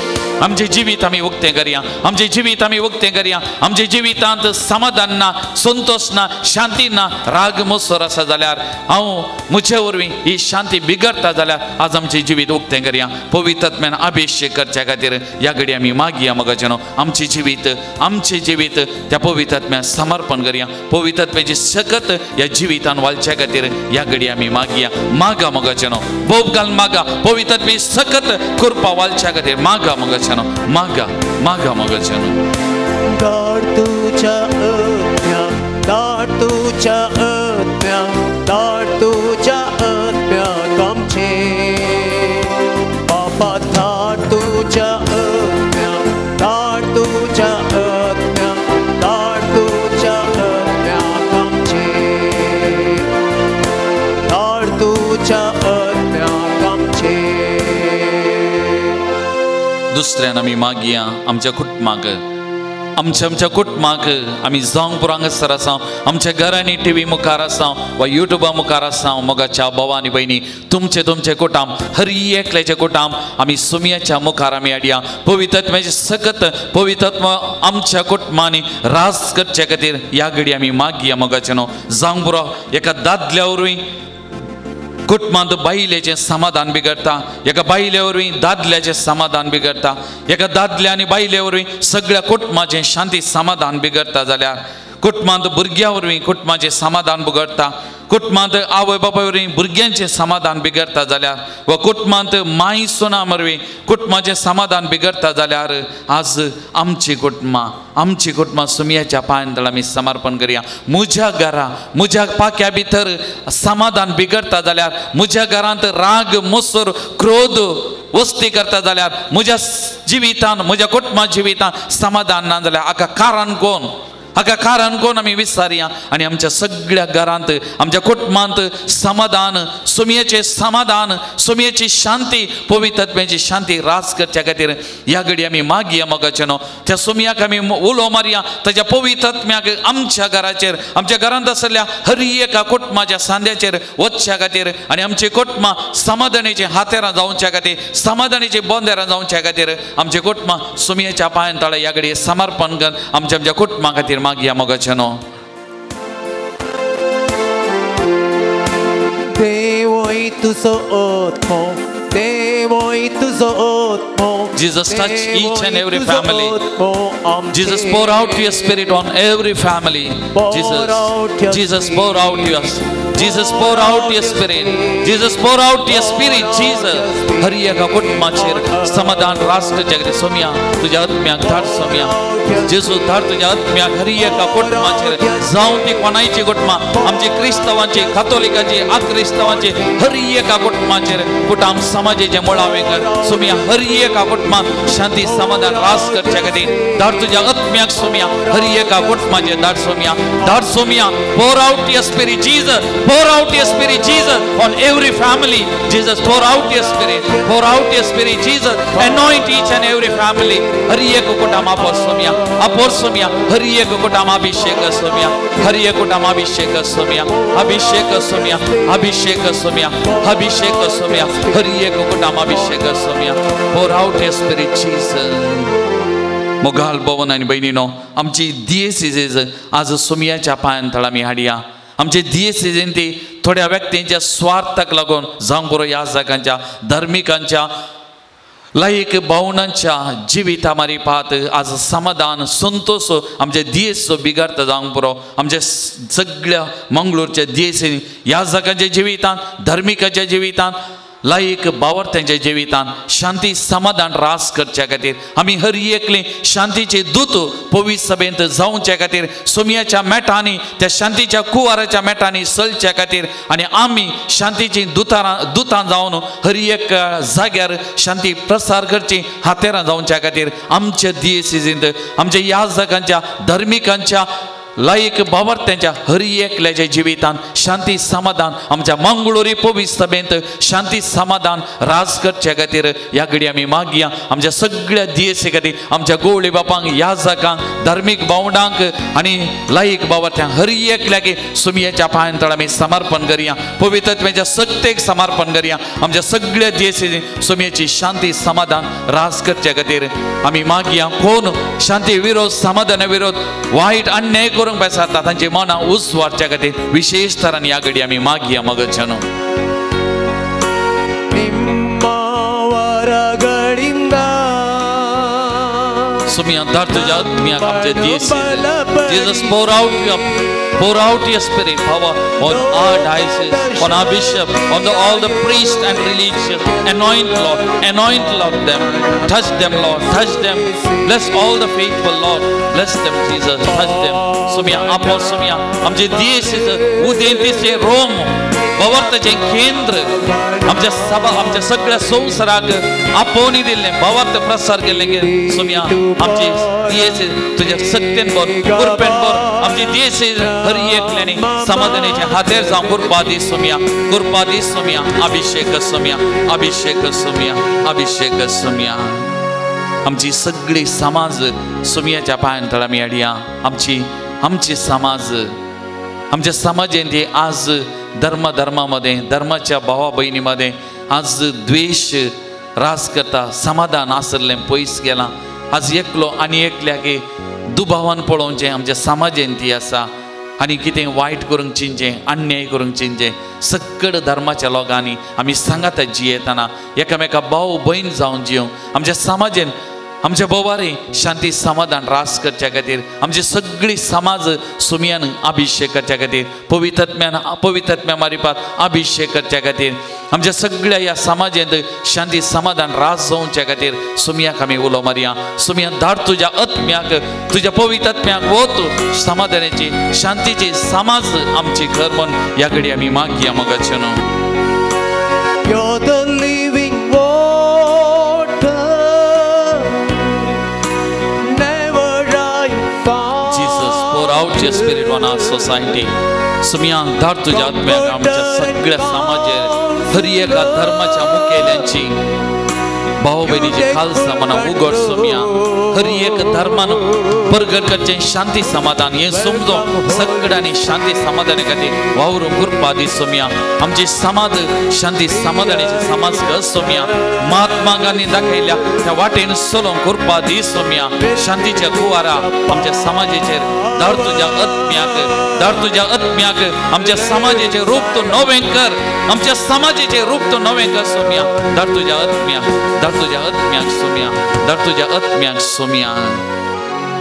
आमचें जिवीत आमी उक्तें करया, आमचें जिवीत आमी उक्तें करया. आमच्या जिवितांत समाधान ना, संतोष ना, शांती ना, राग मोसोर आसा जाल्यार हांव म्हजे वरवीं ही शांती बिगडटा जाल्यार आज आमचें जिवीत उक्तें करया. पवित्र आत्म्यान अभिषेक करच्या खातीर ह्या घडये आमी मागया. मोगाचेनो, आमचें जिवीत त्या पवित्र आत्म्याक समर्पण करया. पवित्र आत्म्याची सकत ह्या जिवितान वालच्या खातीर ह्या घडये आमी मागया. मागा मोगाचेनो, बोब घालून मागा, पवित्र आत्म्याची सकत कृपा वालच्या खातीर मागा. मोगाचेनो, मागा मोगाचेनो. दाट तुझ्या आत्म्या, दाट तुझ्या आत्म्या, दाट तुझ्या आत्म्याक आमचे बाबा. दाट तुझ्या आत्म्या, दाट तुझ्या आत्म्या, दाट तुझ्या आत्म्याक आमचे, दाट तुझ्या आत्म्याक आमचे. दुसऱ्यान आमी मागया आमच्या कुटुंबाक, आमच्या कुटुंबाक आमी जावंक पुरांग सर आसा, आमच्या घरांनी टीव्ही मुखार आसा वा युट्यूबा मुखार आसा. मोगाच्या भावा आनी भयणी, तुमचे कुटुंब हर एकल्याचें कुटुंब आमी सुमयाच्या मुखार आमी हाडया. पवित्र आत्म्याचे सकत पवित्र आत्मा आमच्या कुटुंबांनी राज करचे खातीर ह्या घडये आमी मागया. मोगाचेनो, जावंक पुरो एका दादल्या वरवीं कुटुंबांत बायलेचें समाधान बिगडटा, एका बायले वरवीं दादल्याचें समाधान बिगडटा, एका दादल्या आनी बायले वरवीं सगळ्या कुटुंबाचें शांती समाधान बिगडटा जाल्यार कुटुंबांत भुरग्यां वरवीं कुटुंबाचें समाधान बिगडटा, कुटुंबांत आवय बापाय वरवीं भुरग्यांचें समाधान बिगडता जाल्यार वा कुटुंबांत माई सोना वरवीं कुटुंबाचें समाधान बिगडता जाल्यार आज आमची कुटुंबां सुमयाच्या पांयां तळ आमी समर्पण करया. म्हज्या घरा म्हज्या पाक्या भितर समाधान बिगडता जाल्यार, म्हज्या घरांत राग मोसोर क्रोध वस्ती करता जाल्यार, म्हज्या जिवितांत म्हज्या कुटुंबा जिवितांत समाधान ना जाल्यार हाका कारण कोण आमी विचारया. आनी आमच्या सगळ्या घरांत आमच्या कुटुंबांत समाधान, सुमयेची शांती, पवित्रत्वाची शांती रास करच्या खातीर ह्या घडी आमी मागया मोगाचे न्हू. त्या सुमयाक आमी उलो मारया, ताच्या पवित्रत्म्याक आमच्या घराचेर, आमच्या घरांत आसलेल्या हर एका कुटुंबाच्या सांद्याचेर वचच्या खातीर आनी आमची कुटुंबां समाधानाची हातेरां जावच्या खातीर, समाधानाची बोंदेरां जावच्या खातीर आमचे कुटुंबां सुमयेच्या पांयां तळ ह्या घडी समर्पण कर आमच्या कुटुंबा खातीर मागया मोगाचे न्हू. देवोय तुजो आत्मो, देवोय तुजो आत्मो. Jesus, touch each and every family. Jesus, pour out your spirit on every family. Jesus, pour out your spirit. Jesus, pour out your spirit. Jesus, हर एका कुटुंबाचेर समाधान राष्ट्र जगत सोम्या तुझ्या आत्म्याक धाड सोम्या. जेजू धाड तुझ्या आत्म्याक हर एका कुटुंबाचेर जावं ती कोणाची कुटुंबां, आमची क्रिस्तांवांची, कातोलिकाची, अक्रिस्तांवांची हर एका कुटुंबाचेर कुटुंब समाजाचे मुळावे कर सोम्या. हर एका कुटुंबाक शांती समाधान रास करच्या खातीर धाड तुझ्या आत्म्याक सोम्या. हर एका कुटुंबाचेर धाड Saumya. pour out your spirit Jesus, pour out your spirit Jesus on every family. Jesus, pour out your spirit Jesus, anoint each and every family. हर एक कुटुंब आपोर सोम्या हर एक कुटुंब अभिषेक सोम्या. हर एक कुटुंब अभिषेक सोम्या. हर एक कुटुंब अभिषेक Saumya. pour out your spirit Jesus. मोगाल भवन आनी भयणीनो, आमची दियेसीज आज सुमयाच्या पांयां तळ आमी हाडया. आमचे दियेसीजेन ती थोड्या व्यक्तींच्या स्वार्थाक लागून जावं बरो याजकांच्या, धर्मिकांच्या, लायक भावनांच्या जिविता मारी पाहत आज समाधान संतोष आमच्या दियेसो बिगाडता जावंक पुरो. आमच्या सगळ्या मंगळूरच्या दियेसी याजकांच्या जिवितांत, धर्मिकाच्या जिवितांत, लायक बावर्त्यांच्या जिवितांत शांती समाधान रास करच्या खातीर आमी हर एकले शांतीचे दूत पवित्र सभेंत जावच्या खातीर सुमयाच्या मेटांनी, त्या शांतीच्या कुवाराच्या मेटांनी चलच्या खातीर आनी आमी शांतीची दुतां जावन हर एक जाग्यार शांती प्रसार करची हातेरां जावच्या खातीर आमच्या दियेसीजींत आमच्या याजकांच्या, धर्मिकांच्या, लायक बावर्त्यांच्या हर एकल्याच्या जिवितांत शांती समाधान आमच्या मंगळुरी पवित्र सभेंत शांती समाधान राज करच्या खातीर ह्या घडी आमी मागया. आमच्या सगळ्या दियेसी खातीर आमच्या गोवळी बापांक, याजकांक, धार्मीक भावंडांक आनी लायक बावर्त्यांक हर एकल्याक सुमयाच्या पांयां तळ आमी समर्पण करया. पवित्रत्वाच्या सत्तेक समर्पण करया. आमच्या सगळ्या दियेसी सुमयाची शांती समाधान राज करच्या खातीर आमी मागया. कोण शांती विरोध, समाधाना विरोध, वायट अन्याय करूंक बेसारता तांची मनां उसवारच्या खातीर विशेष तरान ह्या घडी आमी मागया मोगाचें. सुमया धाड तुझ्या आत्म्याक आमच्या दियेसी. Jesus, pour out your spirit power on our diocese, on our bishop, on all the priests and religious. Anoint Lord them, touch them Lord, touch them, bless all the faithful Lord, bless them Jesus, touch them. Somaiya आपोर Somaiya आमचे दियेसीचं उदेंतीचे रोम बावर्ताचे केंद्र आमच्या सभा, आमच्या सगळ्या संवसाराक आपोवणी दिल्लें बावर्त प्रसार केल्लें सुमया आमची दियेसी तुज्या सत्तेन भर, कृपेन भर आमची दियेसी हर एकल्यानी समाधानाचे हातेर जावं कृपा दी सुमया, अभिषेक सुमया. आमची सगळी समाज सुमयाच्या पांयां तळ आमी हाडया. आमची समाज, आमच्या समाजान आज धर्मामध्ये, धर्माच्या भावा बहिणीमध्ये आज द्वेष रास करता, समाधान आसलें पयस गेलां. आज एकलो आनी एकल्याक दुबावान पळोवचें आमच्या समाजान ती आसा आनी कितें वायट करूंक चिंचें, अन्याय करूंक चिंचें. सकड धर्माच्या लोकांनी आमी सांगात जियेतना एकामेका भाव भयण जावन जियोंक आमच्या समाजान आमच्या बोवारे शांती समाधान रास करच्या खातीर आमची सगळी समाज सुमयान अभिषेक करच्या खातीर पवित्रत्म्या मारिपात अभिषेक करच्या खातीर आमच्या सगळ्या या समाजांत शांती समाधान रास जावच्या खातीर सुमयाक आमी उलो मारया. सुमया धाड तुज्या आत्म्याक, तुज्या पवित्रत्म्याक वत समाधानाची शांतीची समाज आमची घर म्हण ह्या घडी आमी मागया मोगाचे न्हू. You're the living water, never I found. Jesus, pour out your spirit on our society. Somaiya धाड तुझ्या आत्म्याक आमच्या सगळ्या समाजात हर एका धर्माच्या मुखेल्यांची भाऊ बहिणीची खालसा मना उगड सुमया हर एक धर्मान प्रगट करचे शांती समाधान हे समजो सगळ्यांनी शांती समाधान खातीर वावरून कृपा दी सुमया. आमची समाज शांती समाधानाची समाज कर सुमया. महात्मा गांधी दाखयल्या त्या वाटेन चलोंक कृपा दी सुमया. शांतीच्या कुवारा आमच्या समाजाचेर धाड तुज्या आत्म्याक आमच्या समाजाचे रूप तो नवें कर. आमच्या समाजाचे रूप तो नवें कर सुमया. धाड तुज्या आत्म्याक सुमया. धाड तुज्या आत्म्याक सुमया.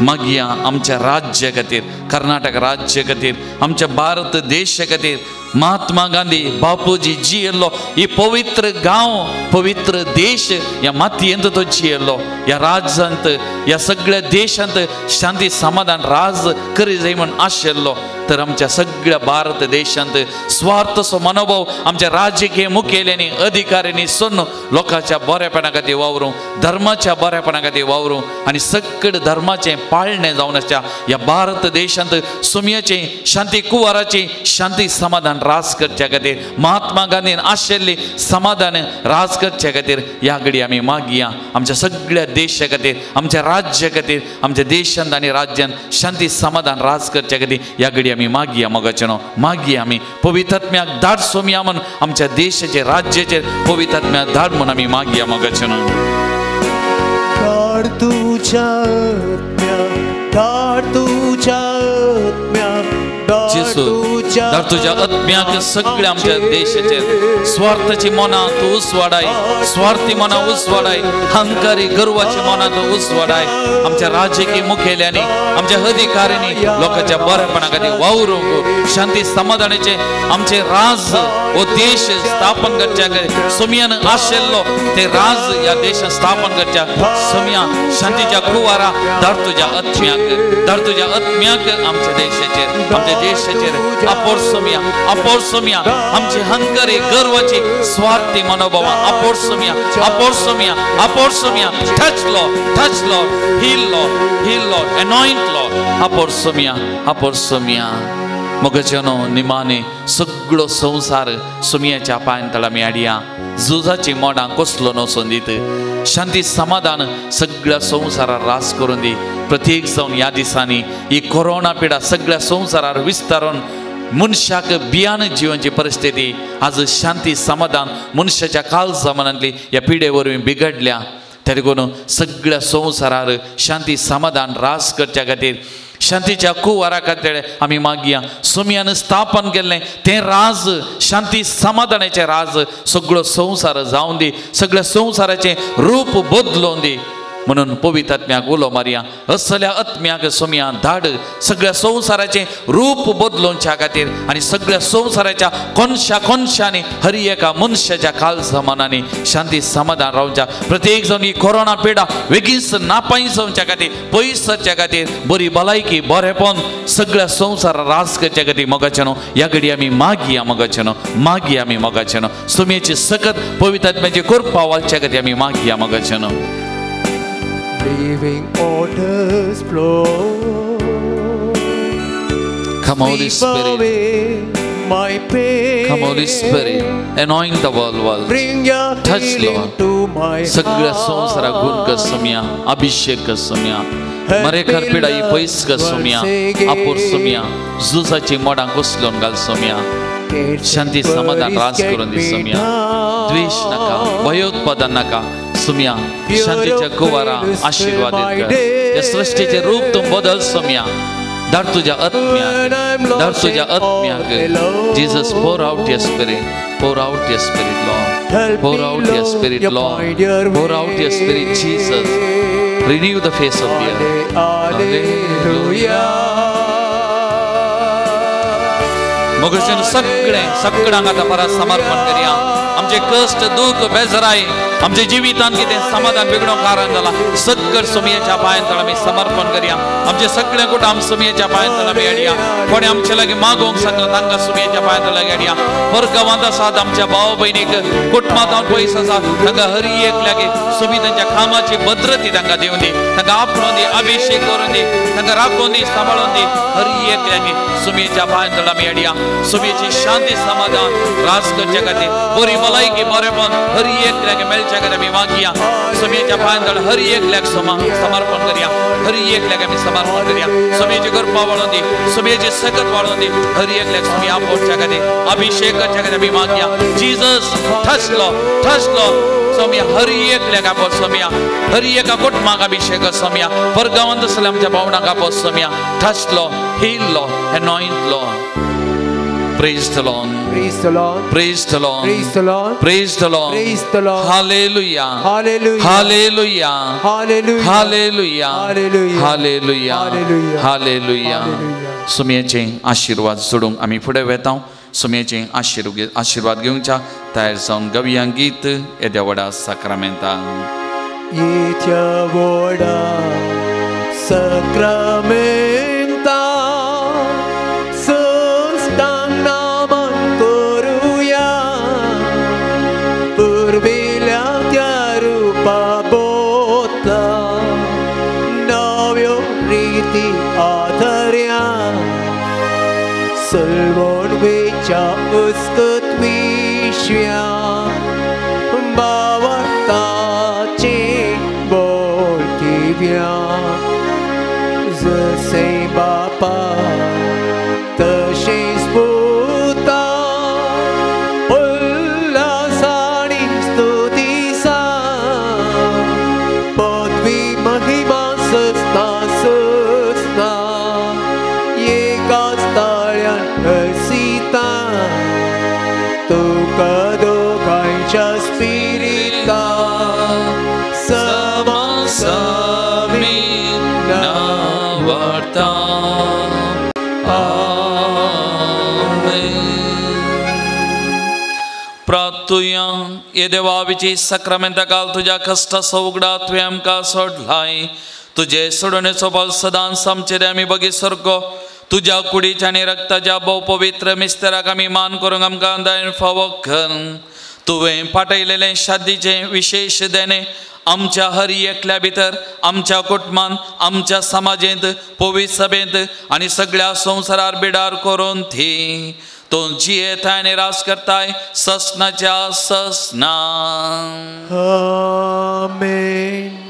मागया आमच्या राज्या खातीर, कर्नाटक राज्या खातीर, आमच्या भारत देशा खातीर महात्मा गांधी बापूजी जियेल्लो ही पवित्र गांव पवित्र देश या मातयेंत तो जियेल्लो. या राज्यांत या सगळ्या देशांत शांती समाधान राज करी जाय म्हण आशिल्लो. तर आमच्या सगळ्या भारत देशांत स्वार्थसो मनोभाव आमच्या राजकीय मुखेल्यांनी अधिकाऱ्यांनी सोडून लोकांच्या बरेपणा खातीर वावरूं, धर्माच्या बरेपणा खातीर वावरूं आनी सगळे धर्माचें पाळणें जावन आसच्या या भारत देशांत सुमयाचें शांती कुवाराचें शांती समाधान रास करच्या खातीर महात्मा गांधीन आशिल्ली समाधान रास करच्या खातीर ह्या घडी आमी मागया. आमच्या सगळ्या देशा खातीर, आमच्या राज्या खातीर, आमच्या देशांत आनी राज्यांत शांती समाधान रास करच्या खातीर ह्या घडी आमी मागया मोगाचेनो. मागया आमी पवित्रत्म्याक धाड सुमया म्हण आमच्या देशाचे राज्याचेर पवित्रत्म्याक धाड म्हण आमी मागया मोगाचेनो. धाड तुज्या आत्म्याक, धाड तुज्या आत्म्याक, धाड तुज्या आत्म्याक सगळ्या आमच्या देशाचेर स्वार्थाची मनां तूं उसवाडाय, स्वार्थी मनां उसवाडाय, अहंकारी गर्वाची मनां तूं उसवाडाय. आमच्या राजकीय मुखेल्यांनी, आमच्या अधिकाऱ्यांनी लोकांच्या बरेपणा खातीर वावरूंक शांती समाधानाचे आमचे राज हो देश स्थापन करच्या खातीर सुमयान आशिल्लो ते राज ह्या देशांत स्थापन करच्या सुमया शांतीच्या कुवारा धाड तुज्या आत्म्याक, धाड तुज्या आत्म्याक आमच्या देशाचेर, आमच्या देशाचेर आपोर सुमया आमची हंकारी गर्वाची स्वार्थी मनोभावा आपोर सुमया touch Lord heal Lord anoint Lord आपोर सुमया मोगाचेनो निमाने सगळो संसार सुमयाच्या पांयतळा मेळया. जुजाची मोडां कसलो नसोन दीत शांती समाधान सगळ्या संवसारार रास करून दी. प्रत्येक जावन ह्या दिसांनी ही कोरोना पिडा सगळ्या संवसारार विस्तारून मनशाक बियान जिवनची परिस्थिती आज शांती समाधान मनशाच्या काल जमान्यांतली ह्या पिडे वरवीं बिगडल्या. त्या देखून सगळ्या संवसारार शांती समाधान रास करच्या खातीर शांतीच्या कुवारा खातीर आमी मागया. सुमयान स्थापन केल्लें तें राज शांती समाधानाचें राज सगळो संवसार जावन दी. सगळ्या संवसाराचें रूप बदलोवन दी म्हणून पवित्र आत्म्याक उलो मारया. असल्या आत्म्याक सुमया धाड सगळ्या संवसाराचें रूप बदलोवच्या खातीर आनी सगळ्या संवसाराच्या कोनशांनी हर एका मनशाच्या काल जमान्यांनी शांती समाधान रावच्या. प्रत्येक जण ही कोरोना पिडा बेगीन नापायी जावच्या खातीर पयस सरच्या खातीर बरी भलायकी बरेपण सगळ्या संवसारात राज करच्या खातीर मोगाचेनो ह्या घडी आमी मागया मोगाचेनो सुमयेची सकत पवित्र आत्म्याची कृपा वालच्या खातीर आमी मागया मोगाचेनो. Living waters flow. Come Holy Spirit. My pain. Come Holy Spirit. Anoint the world. Bring your touch Lord. to my सगळ्या संसारा गुण कर सुमया अभिषेक कर सुमया मरे खरपिडा ही पैस कर सुमया आपोर सुमया जुजाची मोडां घुसलोन घाल सुमया. शांती समाधान राज करून दी सुमया. द्वेष नाका भयोत्पादन नाका सुमया. शांतीच्या कुवारा आशीर्वादित कर. या सृष्टीचे रूप तू बदल सुमया. धाड तुझ्या आत्म्याक Jesus pour out your spirit, pour out your spirit Lord, pour out your spirit Lord, pour out your spirit Jesus. Renew the face of the earth. Hallelujah. मोगशन सगळ्यांक आतां परत समर्पण करया. आमचे कष्ट दुख बेजराय आमच्या जिवितांत कितें समाधान बिगडो कारण जाला सगळं सोमयेच्या पांयां आमी समर्पण करया. आमचे सगळे कुटुंब सोमयेच्या पांयां आमी हाडया. कोणी आमचे लागीं मागोवंक सांगला तांकां सोमयेच्या पांयां लागीं हाडया. वर्गावांत आसात आमच्या भाव भयणीक कुटुंबांत पयस आसा तांकां हर एकल्यागे सोमी तांच्या कामाची भद्रती तांकां दिवन दी. तांकां आपणून दी, अभिषेक करून दी, तांकां राखून दी, सांबाळून दी. हर एकल्यागे सोमयेच्या पांयां आमी हाडया. सोमयेची शांती समाधान रास करचे खातीर बरी भलायकी बरेपण हर एकल्यागे मेळचे खातीर आमी मागया. सोमयेच्या पांयां हर एकल्याक समर्पण करया. हर एकल्याक आमी समर्पण करया. सोमयेची कृपा वाडोवन दी, सोमयेची सकत वाडोवन दी. हर एकल्याक सोमी आपोवच्या खातीर अभिषेक करच्या खातीर आमी मागया. जीसस ठसलो सोमया हर एकल्याक आपोव सोमया. हर एका कुटुंबाक अभिषेक सोमया. परगांवांत आसल्या आमच्या भावनाक आपोव सोमया. ठसलो, heal anoint Lord. Praise the Lord. Praise the Lord. Praise the Lord. Praise the Lord. Praise the Lord. Praise the Lord. Hallelujah. Hallelujah. Hallelujah. Hallelujah. Hallelujah. Hallelujah. Hallelujah. Hallelujah. Hallelujah. सोमयेचे आशीर्वाद सोडूंक आमी फुडें वेता. सोमयेचे आशीर्वाद घेवच्या तयार जावन गवया गीत येद्या व्हडा साक्रामेंता. येद्या व्हडा साक्रामेंता Salvonvecia ăstătvișvia Bavartace boltivia Zăsei bapa Tășei sputa Ulasani stutisa Potvi mahima săsta Spirita sama sami navarta. प्रार्थुया ये देवाविची सक्रामेंता काल तुझ्या कष्टा सवगडा तुवें आमकां सोडलाय. तुझे सोडण्याचो बल सदांच आमचेर आमी बगी सरको. तुझ्या कुडीच्या आनी रक्ताच्या भोव पवित्र मिस्तेराक आमी मान करूंक आमकां दायन फावो कर. तुवें पाठयलेलें शादीचें विशेष देणे आमच्या हर एकल्या भितर आमच्या कुटुंबांत आमच्या समाजेंत पवित्र सभेंत आनी सगळ्या संवसारार बिडार करून थी. तो जियेताय आनी रास करताय ससनाच्या ससना. आमेन.